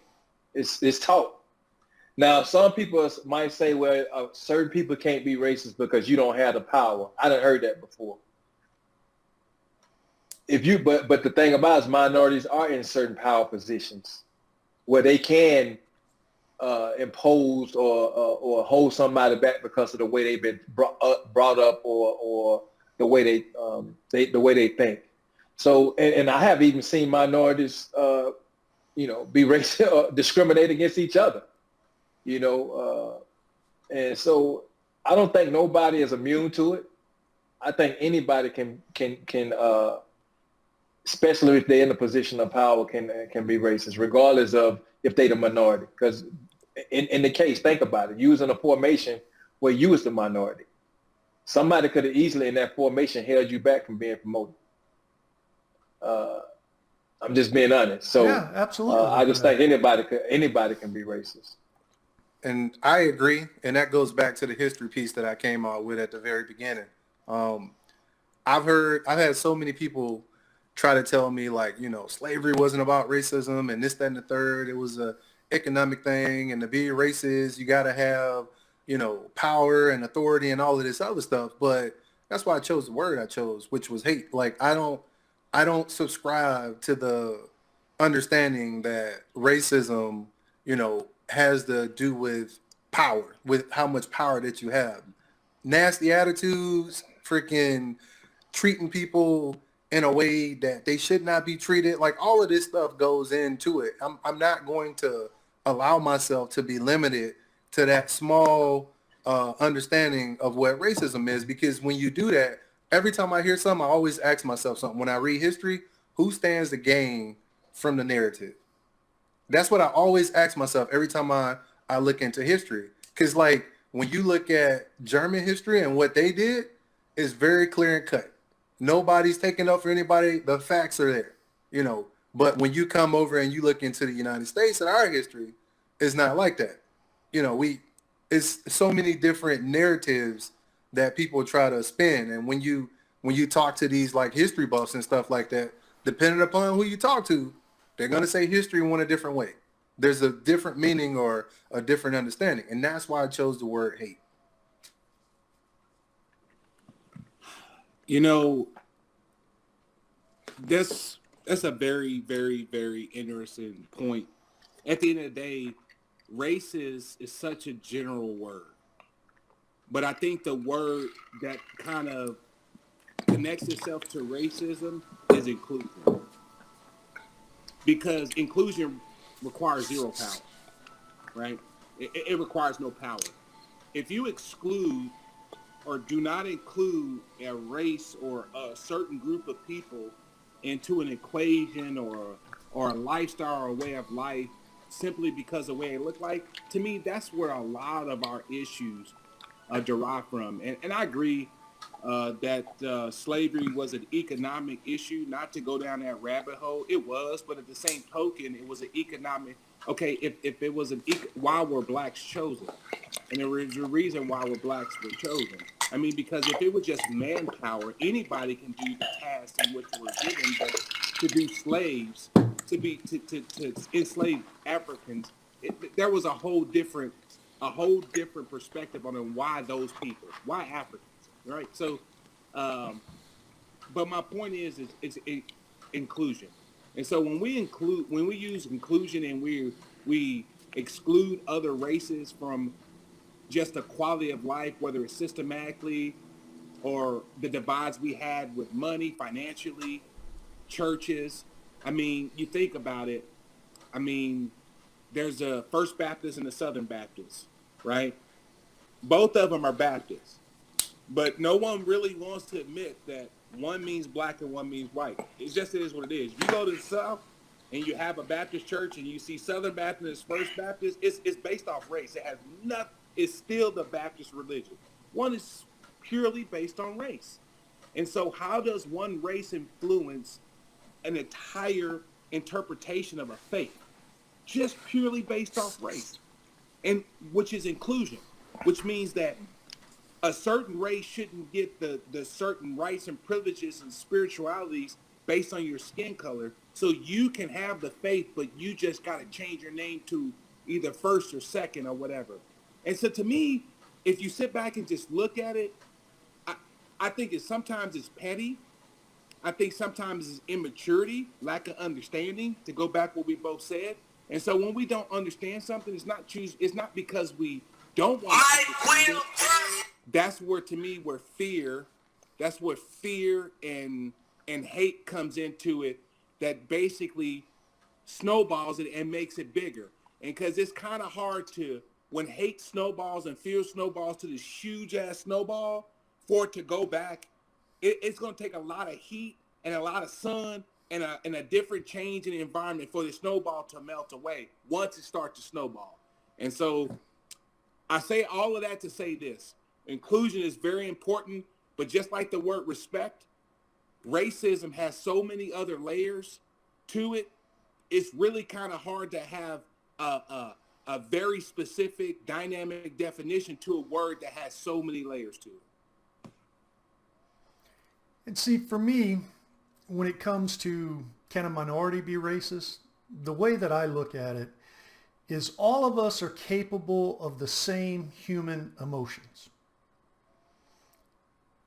it's taught. Now, some people might say, well, certain people can't be racist because you don't have the power. I done heard that before. but the thing about it is minorities are in certain power positions where they can impose or hold somebody back because of the way they've been brought up or the way the way they think. So, and I have even seen minorities, be racist, discriminate against each other, and so I don't think nobody is immune to it. I think anybody can especially if they're in a position of power, can be racist, regardless of if they're the minority. Because in the case, think about it, you was in a formation where you was the minority. Somebody could have easily in that formation held you back from being promoted. I'm just being honest. So yeah, absolutely. I just think anybody can be racist. And I agree. And that goes back to the history piece that I came out with at the very beginning. I've had so many people try to tell me like, slavery wasn't about racism and this, that, and the third. It was a economic thing. And to be racist, you got to have, power and authority and all of this other stuff. But that's why I chose the word I chose, which was hate. Like, I don't subscribe to the understanding that racism, has to do with power, with how much power that you have. Nasty attitudes, freaking treating people in a way that they should not be treated. Like, all of this stuff goes into it. I'm not going to allow myself to be limited to that small understanding of what racism is, because when you do that, every time I hear something, I always ask myself something. When I read history, who stands to gain from the narrative? That's what I always ask myself every time I look into history. Because, like, when you look at German history and what they did, it's very clear and cut. Nobody's taking up for anybody. The facts are there, But when you come over and you look into the United States and our history, it's not like that. It's so many different narratives that people try to spin. And when you talk to these like history buffs and stuff like that, depending upon who you talk to, they're going to say history in a different way. There's a different meaning or a different understanding. And that's why I chose the word hate. That's a very, very, very interesting point. At the end of the day, race is such a general word. But I think the word that kind of connects itself to racism is inclusion. Because inclusion requires zero power, right? It requires no power. If you exclude or do not include a race or a certain group of people into an equation or a lifestyle or a way of life simply because of the way it look like, to me, that's where a lot of our issues derive from. And I agree that slavery was an economic issue, not to go down that rabbit hole. It was, but at the same token, it was an economic. Okay, if it was why were blacks chosen? And there was a reason why blacks were chosen. I mean, because if it was just manpower, anybody can do the tasks in which we're given. But to be slaves, to enslave Africans, there was a whole different perspective on why those people, why Africans, right? So, but my point is inclusion. And so when we use inclusion and we exclude other races from just the quality of life, whether it's systematically or the divides we had with money, financially, churches. I mean, you think about it. I mean, there's a First Baptist and a Southern Baptist, right? Both of them are Baptists, but no one really wants to admit that one means black and one means white. It just is what it is. You go to the South and you have a Baptist church and you see Southern Baptist, First Baptist, it's based off race. It has nothing. It's still the Baptist religion. One is purely based on race. And so how does one race influence an entire interpretation of a faith? Just purely based off race, and which is inclusion, which means that a certain race shouldn't get the certain rights and privileges and spiritualities based on your skin color. So you can have the faith, but you just got to change your name to either first or second or whatever. And so to me, if you sit back and just look at it, I think sometimes it's petty. I think sometimes it's immaturity, lack of understanding, to go back what we both said. And so when we don't understand something, it's not because we don't want to understand it. That's where, to me, that's where fear and hate comes into it, that basically snowballs it and makes it bigger. And because it's kind of hard to, when hate snowballs and fear snowballs to this huge ass snowball, for it to go back, it's going to take a lot of heat and a lot of sun and a different change in the environment for the snowball to melt away once it starts to snowball. And so I say all of that to say this: inclusion is very important, but just like the word respect, racism has so many other layers to it. It's really kind of hard to have a very specific dynamic definition to a word that has so many layers to it. And see, for me, when it comes to can a minority be racist, the way that I look at it is all of us are capable of the same human emotions.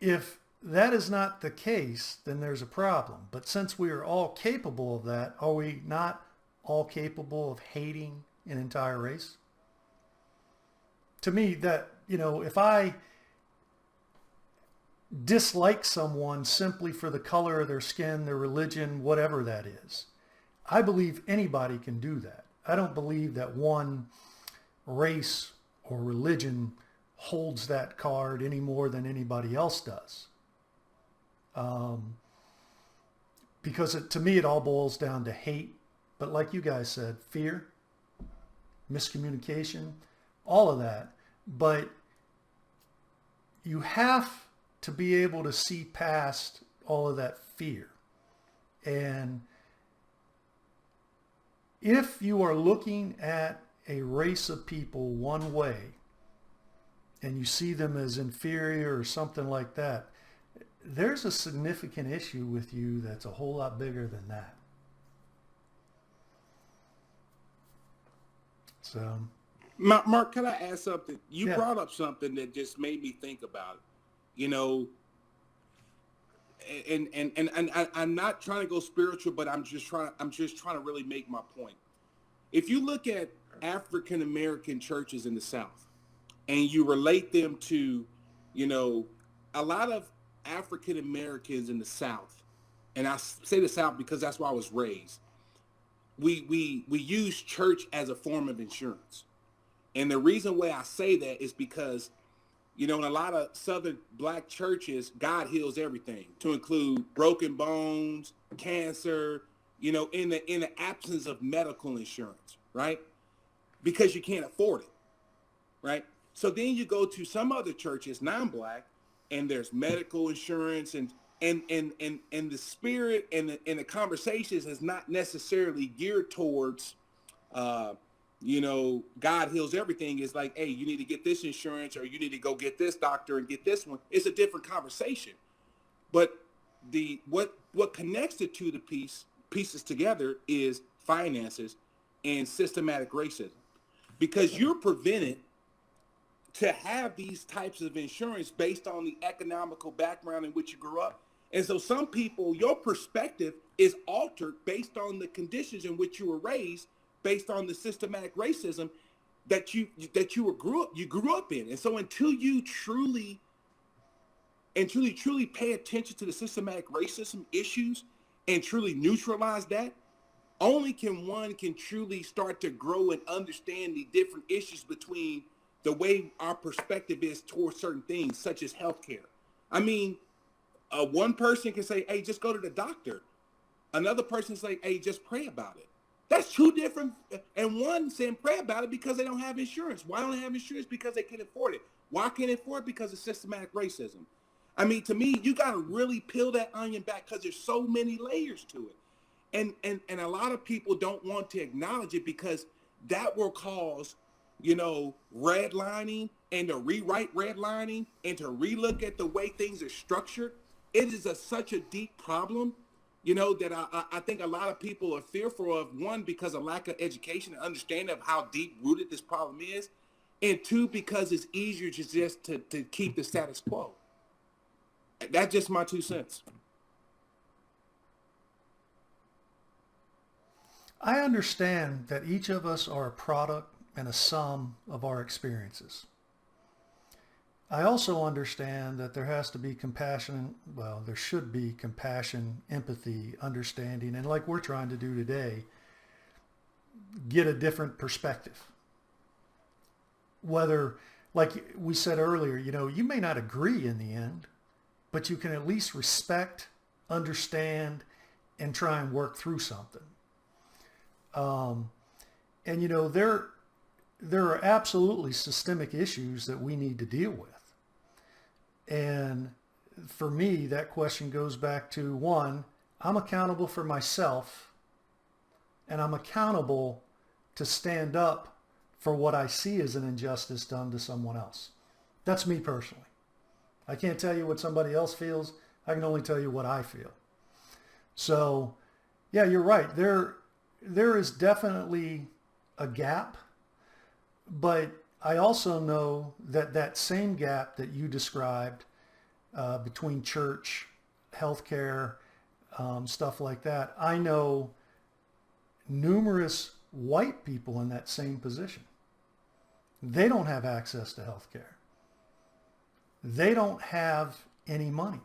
If that is not the case, then there's a problem. But since we are all capable of that, are we not all capable of hating an entire race? To me, that, if I dislike someone simply for the color of their skin, their religion, whatever that is, I believe anybody can do that. I don't believe that one race or religion holds that card any more than anybody else does. Because to me, it all boils down to hate. But like you guys said, fear, miscommunication, all of that. But you have to be able to see past all of that fear. And if you are looking at a race of people one way and you see them as inferior or something like that, there's a significant issue with you that's a whole lot bigger than that. So, Mark, can I ask something? You Yeah. brought up something that just made me think about it. And I'm not trying to go spiritual, but I'm just trying to really make my point. If you look at African American churches in the South and you relate them to, a lot of African Americans in the South, and I say the South because that's where I was raised, we use church as a form of insurance. And the reason why I say that is because, in a lot of Southern Black churches, God heals everything, to include broken bones, cancer, in the absence of medical insurance, right? Because you can't afford it, right? So then you go to some other churches, non-Black, and there's medical insurance, and the spirit and the conversations is not necessarily geared towards God heals everything. Is like, hey, you need to get this insurance, or you need to go get this doctor and get this one. It's a different conversation. But what connects the two pieces together is finances and systematic racism, because you're prevented to have these types of insurance based on the economical background in which you grew up. And so some people, your perspective is altered based on the conditions in which you were raised, based on the systematic racism that you grew up in. And so until you truly pay attention to the systematic racism issues and truly neutralize that, only one can truly start to grow and understand the different issues between the way our perspective is towards certain things, such as healthcare. I mean, one person can say, hey, just go to the doctor. Another person say, hey, just pray about it. That's two different, and one saying pray about it because they don't have insurance. Why don't they have insurance? Because they can't afford it. Why can't they afford it? Because of systematic racism. I mean, to me, you got to really peel that onion back because there's so many layers to it. And a lot of people don't want to acknowledge it because that will cause, redlining and to rewrite redlining and to relook at the way things are structured. It is such a deep problem, that I think a lot of people are fearful of, one, because of lack of education and understanding of how deep-rooted this problem is, and two, because it's easier to keep the status quo. That's just my 2 cents. I understand that each of us are a product and a sum of our experiences. I also understand that there has to be compassion, well, there should be compassion, empathy, understanding, and like we're trying to do today, get a different perspective. Whether, like we said earlier, you may not agree in the end, but you can at least respect, understand, and try and work through something. And there are absolutely systemic issues that we need to deal with. And for me, that question goes back to, one, I'm accountable for myself, and I'm accountable to stand up for what I see as an injustice done to someone else. That's me personally. I can't tell you what somebody else feels. I can only tell you what I feel. So, yeah, you're right. There is definitely a gap, but I also know that that same gap that you described between church, healthcare, stuff like that, I know numerous white people in that same position. They don't have access to healthcare. They don't have any money.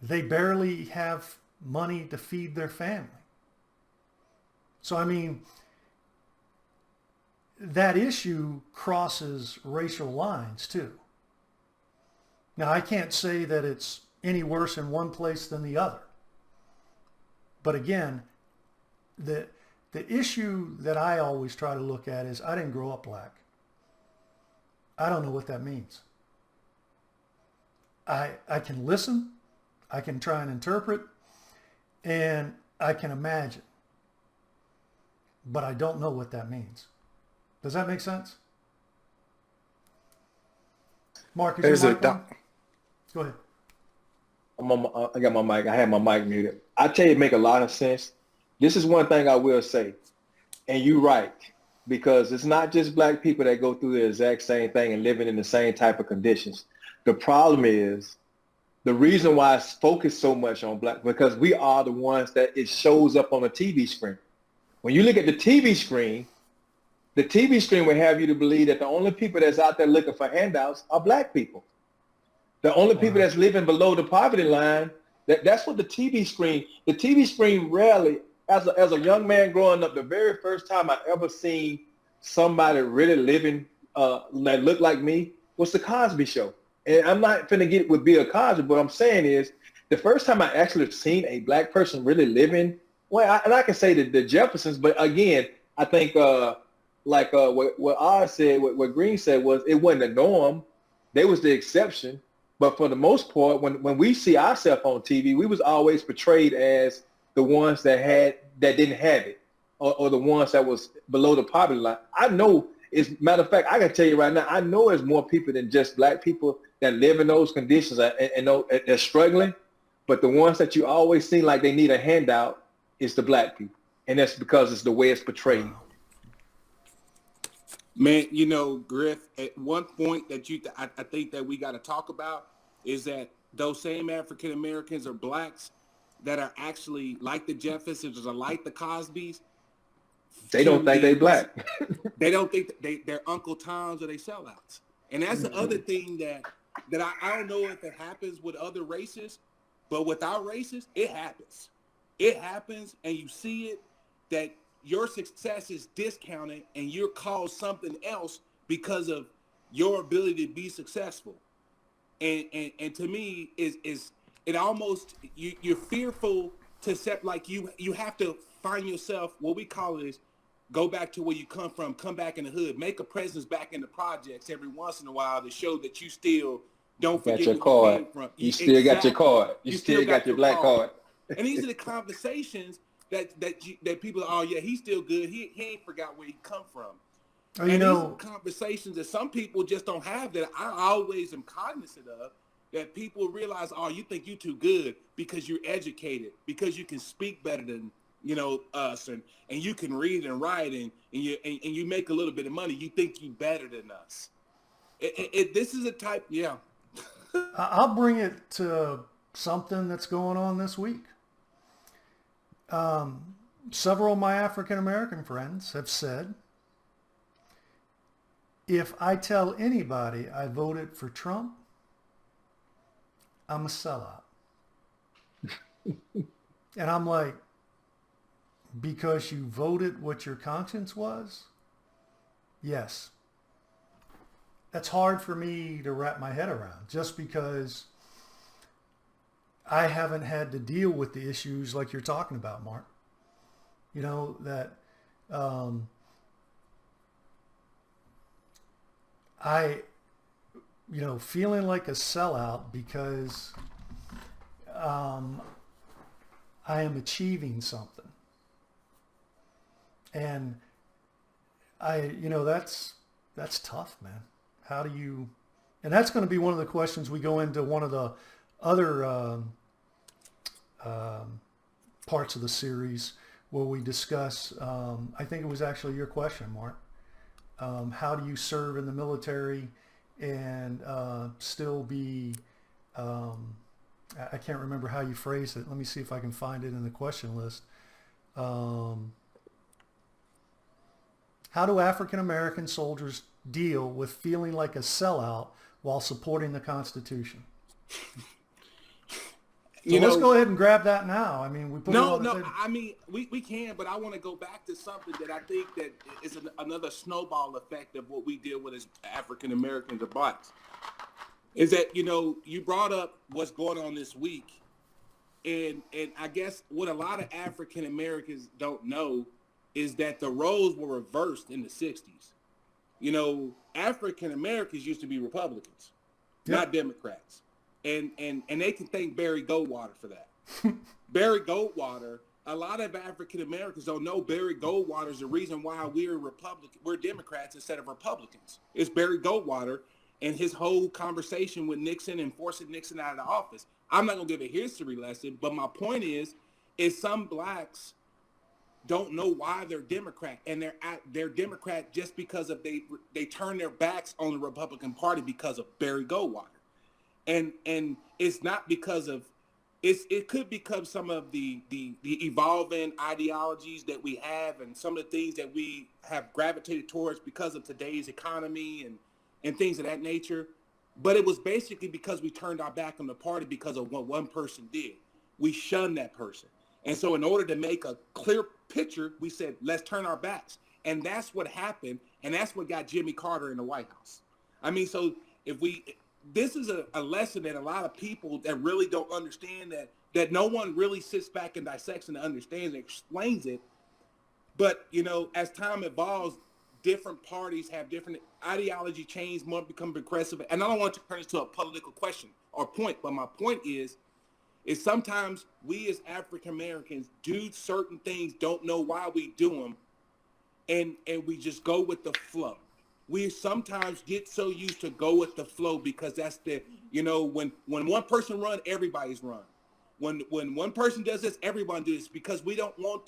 They barely have money to feed their family. So, I mean, that issue crosses racial lines too. Now, I can't say that it's any worse in one place than the other. But again, the issue that I always try to look at is I didn't grow up black. I don't know what that means. I can listen, I can try and interpret, and I can imagine. But I don't know what that means. Does that make sense? Mark, is your mic on? Go ahead. I got my mic. I had my mic muted. I tell you, it make a lot of sense. This is one thing I will say, and you're right, because it's not just black people that go through the exact same thing and living in the same type of conditions. The problem is the reason why it's focused so much on black, because we are the ones that it shows up on the TV screen. When you look at the TV screen will have you to believe that the only people that's out there looking for handouts are black people. The only people that's living below the poverty line, that's what the TV screen rarely, as a young man growing up, the very first time I ever seen somebody really living that looked like me was the Cosby Show. And I'm not finna get with Bill Cosby, but what I'm saying is the first time I actually seen a black person really living, and I can say the Jeffersons, but again, I think what Oz said, what Green said was it wasn't the norm. They was the exception. But for the most part, when we see ourselves on TV, we was always portrayed as the ones that didn't have it, or the ones that was below the poverty line. I know, as a matter of fact, I can tell you right now, I know there's more people than just black people that live in those conditions and they're struggling. But the ones that you always see like they need a handout is the black people. And that's because it's the way it's portrayed. Man, Griff, at one point that I think that we got to talk about is that those same African Americans or blacks that are actually like the Jeffersons or like the Cosbys, they don't think they black. They don't think they're Uncle Toms or they sellouts. And that's the other thing that I don't know if it happens with other races, but with our races, it happens. It happens, and you see it, that your success is discounted and you're called something else because of your ability to be successful. And to me is it almost you're fearful to set, like you have to find yourself, what we call it is go back to where you come from, come back in the hood, make a presence back in the projects every once in a while to show that you still don't forget your where card. you came from. You still got your card. You still got your black card. And these are the conversations that people are, oh yeah, he's still good. He ain't forgot where he come from. Oh, and these are conversations that some people just don't have, that I always am cognizant of, that people realize, oh, you think you too good because you're educated, because you can speak better than us, and you can read and write, and you make a little bit of money. You think you better than us. This is a type, yeah. I'll bring it to something that's going on this week. several of my African American friends have said, if I tell anybody I voted for Trump, I'm a sellout. And I'm like, because you voted what your conscience was? Yes. That's hard for me to wrap my head around, just because I haven't had to deal with the issues like you're talking about, Mark. You know, that feeling like a sellout because I am achieving something. And that's tough, man. How do you, and that's going to be one of the questions we go into one of the other parts of the series where we discuss, I think it was actually your question, Mark. How do you serve in the military and still be, I can't remember how you phrased it. Let me see if I can find it in the question list. How do African American soldiers deal with feeling like a sellout while supporting the Constitution? So let's go ahead and grab that now. I mean, we put I mean, we can, but I want to go back to something that I think that is another snowball effect of what we deal with as African Americans or blacks. Is that, you brought up what's going on this week, and I guess what a lot of African Americans don't know is that the roles were reversed in the 60s. African Americans used to be Republicans, not Democrats. And they can thank Barry Goldwater for that. Barry Goldwater, a lot of African Americans don't know Barry Goldwater is the reason why we're Democrats instead of Republicans. It's Barry Goldwater and his whole conversation with Nixon and forcing Nixon out of the office. I'm not gonna give a history lesson, but my point is some blacks don't know why they're Democrat, and they're Democrat just because of they turn their backs on the Republican Party because of Barry Goldwater. And it's not because of it could become some of the evolving ideologies that we have and some of the things that we have gravitated towards because of today's economy and things of that nature. But it was basically because we turned our back on the party because of what one person did. We shunned that person. And so in order to make a clear picture, we said, let's turn our backs. And that's what happened. And that's what got Jimmy Carter in the White House. I mean, so this is a lesson that a lot of people that really don't understand that no one really sits back and dissects and understands and explains it. But, as time evolves, different parties have different ideology change, more become progressive. And I don't want to turn this to a political question or point, but my point is sometimes we as African Americans do certain things, don't know why we do them, and we just go with the flow. We sometimes get so used to go with the flow because that's when one person runs, everybody's run. When one person does this, everyone does this because we don't want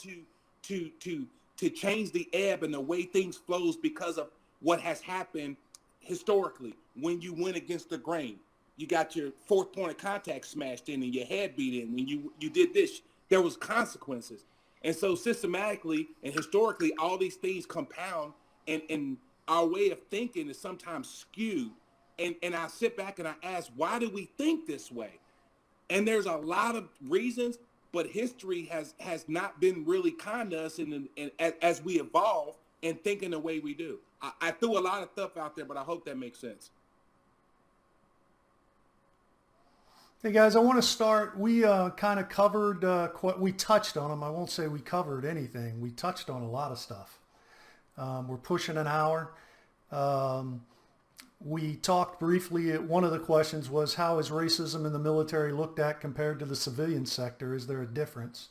to change the ebb and the way things flows because of what has happened historically. When you went against the grain, you got your fourth point of contact smashed in and your head beat in. When you did this, there was consequences. And so systematically and historically, all these things compound and our way of thinking is sometimes skewed. And I sit back and I ask, why do we think this way? And there's a lot of reasons, but history has not been really kind to us as we evolve and thinking the way we do. I threw a lot of stuff out there, but I hope that makes sense. Hey guys, I want to start. We kind of covered, we touched on them. I won't say we covered anything. We touched on a lot of stuff. We're pushing an hour. We talked briefly. One of the questions was, how is racism in the military looked at compared to the civilian sector? Is there a difference?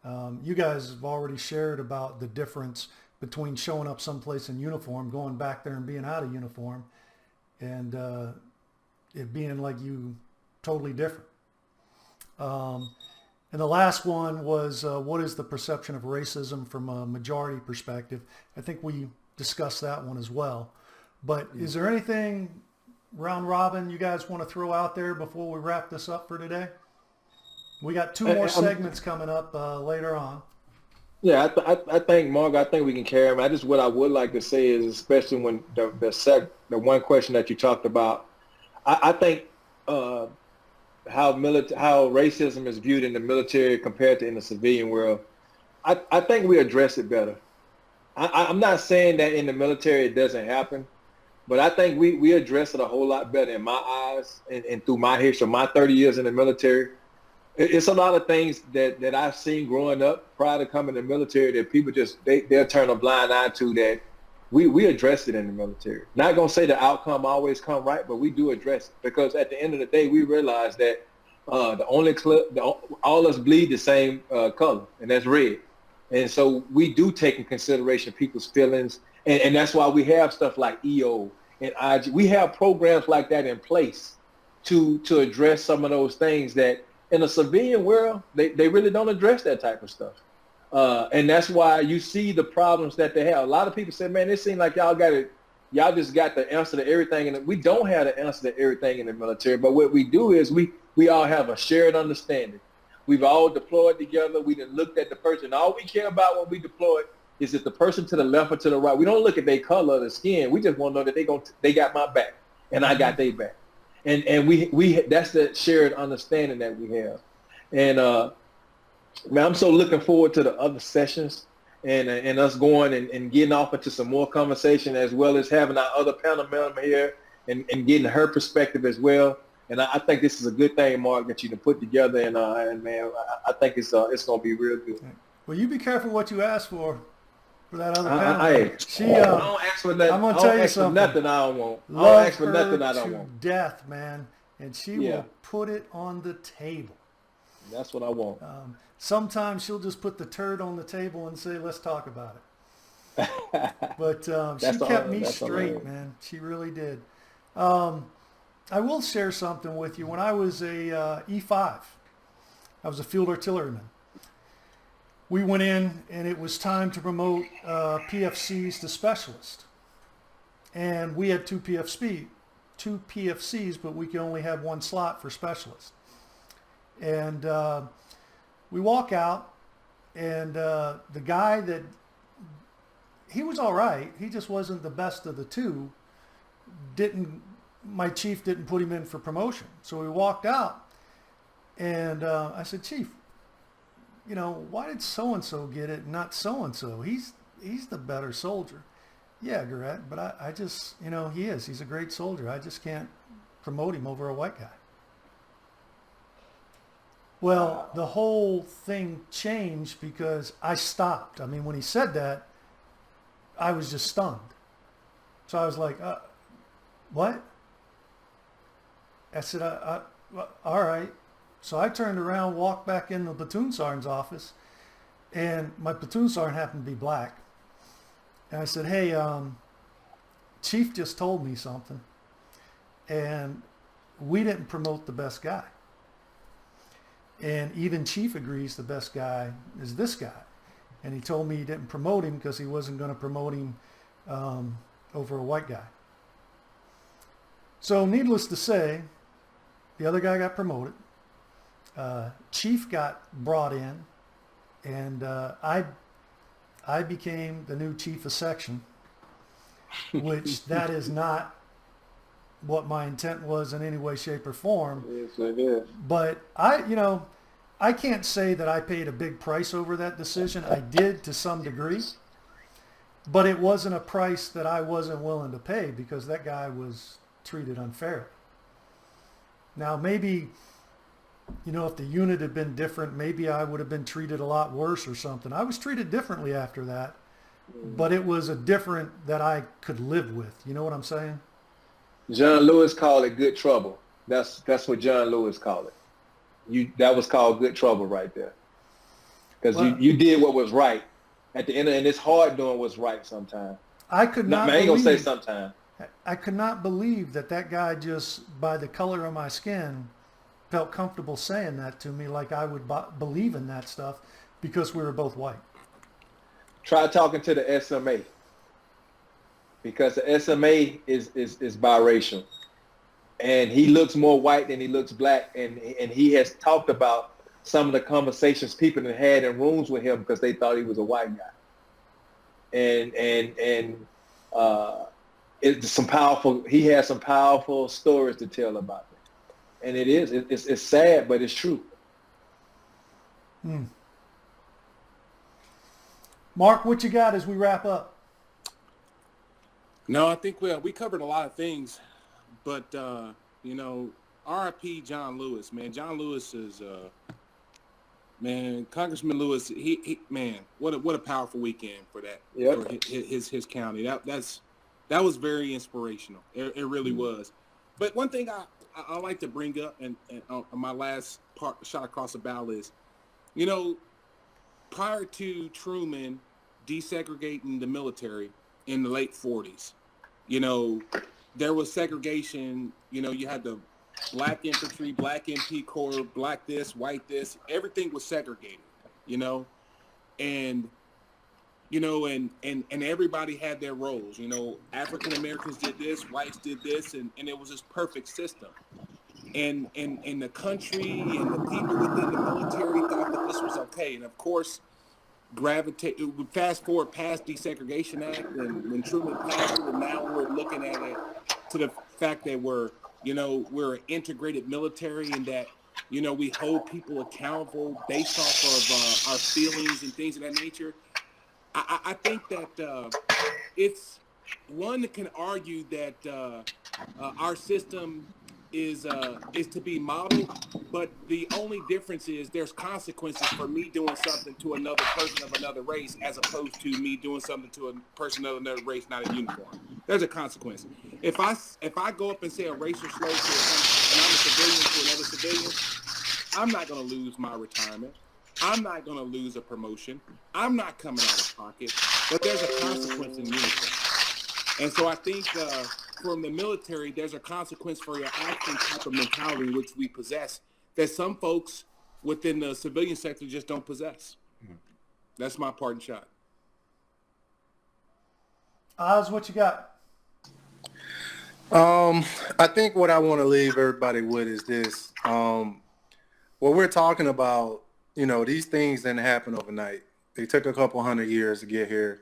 You guys have already shared about the difference between showing up someplace in uniform, going back there and being out of uniform, and it being like you totally different. And the last one was, what is the perception of racism from a majority perspective? I think we discussed that one as well. But is there anything round robin you guys want to throw out there before we wrap this up for today? We got two more segments coming up later on. Yeah, I think, Mark, I think we can carry him. What I would like to say is, especially when the one question that you talked about, I think uh, how racism is viewed in the military compared to in the civilian world. I think we address it better. I'm not saying that in the military it doesn't happen, but I think we address it a whole lot better in my eyes and through my history, my 30 years in the military. It's a lot of things that I've seen growing up prior to coming to the military that people just, they'll turn a blind eye to, that we address it in the military. Not going to say the outcome always come right, but we do address it, because at the end of the day, we realize that all us bleed the same color, and that's red. And so we do take in consideration people's feelings, and that's why we have stuff like EO and IG. We have programs like that in place to address some of those things that in a civilian world, they really don't address that type of stuff. And that's why you see the problems that they have. A lot of people say, man, it seems like y'all just got the answer to everything. And we don't have the answer to everything in the military. But what we do is we all have a shared understanding. We've all deployed together. We done looked at the person. All we care about when we deploy is if the person to the left or to the right. We don't look at their color of the skin. We just want to know that they got my back and I got their back. And we that's the shared understanding that we have. And man, I'm so looking forward to the other sessions and us going and getting off into some more conversation, as well as having our other panel member here and getting her perspective as well. And I think this is a good thing, Mark, that you can put together. And man, I think it's going to be real good. Well, you be careful what you ask for that other panel. I don't ask for nothing. I'm going to tell you something. Nothing I don't want. I Love don't ask for nothing I don't want. Death, man. And she will put it on the table. That's what I want. Sometimes she'll just put the turd on the table and say, let's talk about it. But she kept me straight, man. She really did. I will share something with you. When I was a E5, I was a field artilleryman. We went in, and it was time to promote PFCs to specialist. And we had two PFCs, but we could only have one slot for specialist. And we walk out, and the guy he was all right. He just wasn't the best of the two. My chief didn't put him in for promotion. So we walked out, and I said, Chief, why did so-and-so get it and not so-and-so? He's the better soldier. Yeah, Garrett, but I just, he is. He's a great soldier. I just can't promote him over a white guy. Well, the whole thing changed because I stopped. I mean, when he said that, I was just stunned. So I was like, what? I said, all right. So I turned around, walked back in the platoon sergeant's office, and my platoon sergeant happened to be black. And I said, hey, Chief just told me something, and we didn't promote the best guy. And even Chief agrees the best guy is this guy. And he told me he didn't promote him because he wasn't going to promote him over a white guy. So needless to say, the other guy got promoted. Chief got brought in, and I became the new chief of section, which that is not what my intent was in any way, shape, or form. Yes, it is. But I can't say that I paid a big price over that decision. I did to some degree, but it wasn't a price that I wasn't willing to pay because that guy was treated unfairly. Now, maybe, if the unit had been different, maybe I would have been treated a lot worse or something. I was treated differently after that, but it was a different that I could live with. You know what I'm saying? John Lewis called it good trouble. That's what John Lewis called it. That was called good trouble right there. Because you did what was right at the end, and it's hard doing what's right sometimes. I could not. I ain't gonna say sometimes. I could not believe that guy just by the color of my skin felt comfortable saying that to me, like I would believe in that stuff because we were both white. Try talking to the SMA, because the SMA is biracial, and he looks more white than he looks black, and he has talked about some of the conversations people had had in rooms with him because they thought he was a white guy. And it's some powerful. He has some powerful stories to tell about it, and it's sad, but it's true. Mark, what you got as we wrap up? No, I think we covered a lot of things, but R.I.P. John Lewis, man. John Lewis is man, Congressman Lewis. He man, what a powerful weekend for that. Yep. For his county. That was very inspirational. It really was. But one thing I like to bring up, and on my last shot across the bow is, prior to Truman desegregating the military in the late 40s, there was segregation. You had the black infantry, black MP Corps, black this, white this. Everything was segregated, and everybody had their roles. African Americans did this, whites did this, and it was this perfect system. And the country and the people within the military thought that this was okay. And of course, fast forward past Desegregation Act when Truman passed it, and now we're looking at it to the fact that we're an integrated military, and that we hold people accountable based off of our feelings and things of that nature. I think that it's one that can argue that our system is to be modeled, but the only difference is there's consequences for me doing something to another person of another race as opposed to me doing something to a person of another race not in uniform. There's a consequence. If I go up and say a racial slur and I'm a civilian to another civilian, I'm not going to lose my retirement. I'm not going to lose a promotion. I'm not coming out of pocket, but there's a consequence in uniform. And so I think from the military, there's a consequence for your action type of mentality, which we possess, that some folks within the civilian sector just don't possess. That's my parting shot. Oz, what you got? I think what I want to leave everybody with is this. What we're talking about, these things didn't happen overnight. They took a couple 100 years to get here,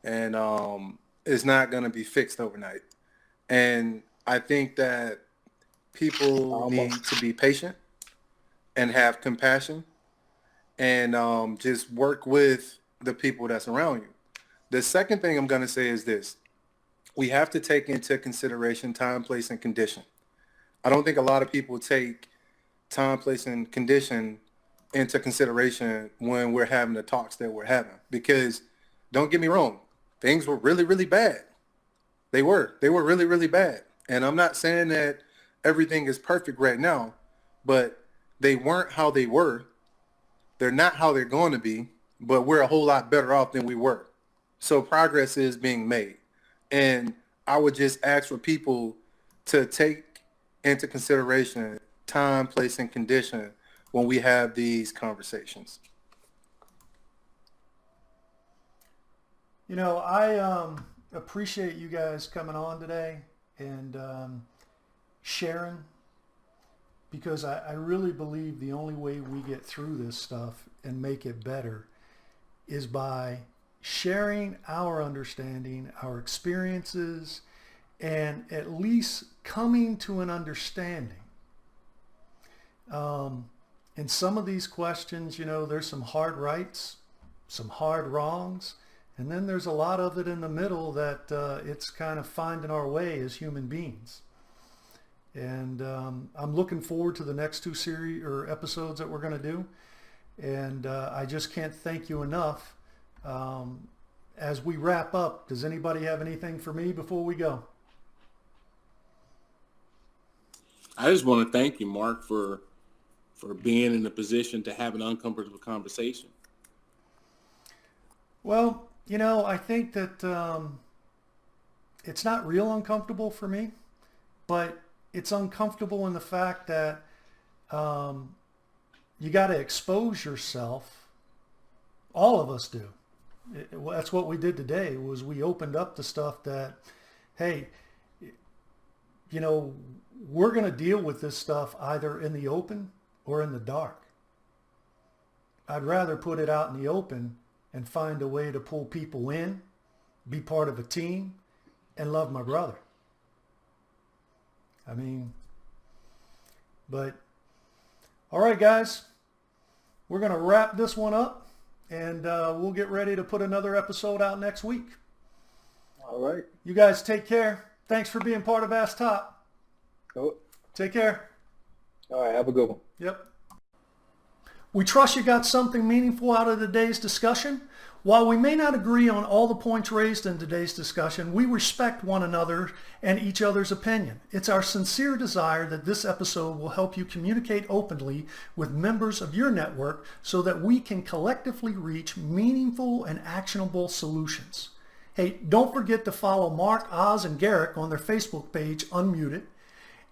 and it's not going to be fixed overnight. And I think that people need to be patient and have compassion and just work with the people that's around you. The second thing I'm going to say is this. We have to take into consideration time, place, and condition. I don't think a lot of people take time, place, and condition into consideration when we're having the talks that we're having. Because don't get me wrong, things were really, really bad. They were really, really bad. And I'm not saying that everything is perfect right now, but they weren't how they were. They're not how they're going to be, but we're a whole lot better off than we were. So progress is being made. And I would just ask for people to take into consideration time, place, and condition when we have these conversations. I appreciate you guys coming on today and sharing, because I really believe the only way we get through this stuff and make it better is by sharing our understanding, our experiences, and at least coming to an understanding. In some of these questions, there's some hard rights, some hard wrongs, and then there's a lot of it in the middle that it's kind of finding our way as human beings. And I'm looking forward to the next two series or episodes that we're going to do. And I just can't thank you enough. As we wrap up, does anybody have anything for me before we go? I just want to thank you, Mark, for being in a position to have an uncomfortable conversation. Well, I think that it's not real uncomfortable for me, but it's uncomfortable in the fact that you got to expose yourself. All of us do. That's what we did today, was we opened up the stuff that, hey, we're going to deal with this stuff either in the open or in the dark. I'd rather put it out in the open and find a way to pull people in, be part of a team, and love my brother. I mean, but all right, guys, we're going to wrap this one up, and we'll get ready to put another episode out next week. All right. You guys take care. Thanks for being part of Ask Top. Cool. Take care. All right. Have a good one. Yep. We trust you got something meaningful out of today's discussion. While we may not agree on all the points raised in today's discussion, we respect one another and each other's opinion. It's our sincere desire that this episode will help you communicate openly with members of your network so that we can collectively reach meaningful and actionable solutions. Hey, don't forget to follow Mark, Oz, and Garrick on their Facebook page, Unmuted.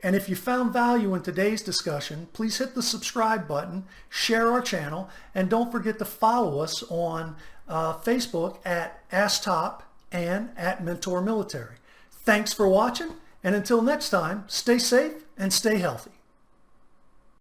And if you found value in today's discussion, please hit the subscribe button, share our channel, and don't forget to follow us on Facebook at AskTop and at Mentor Military. Thanks for watching, and until next time, stay safe and stay healthy.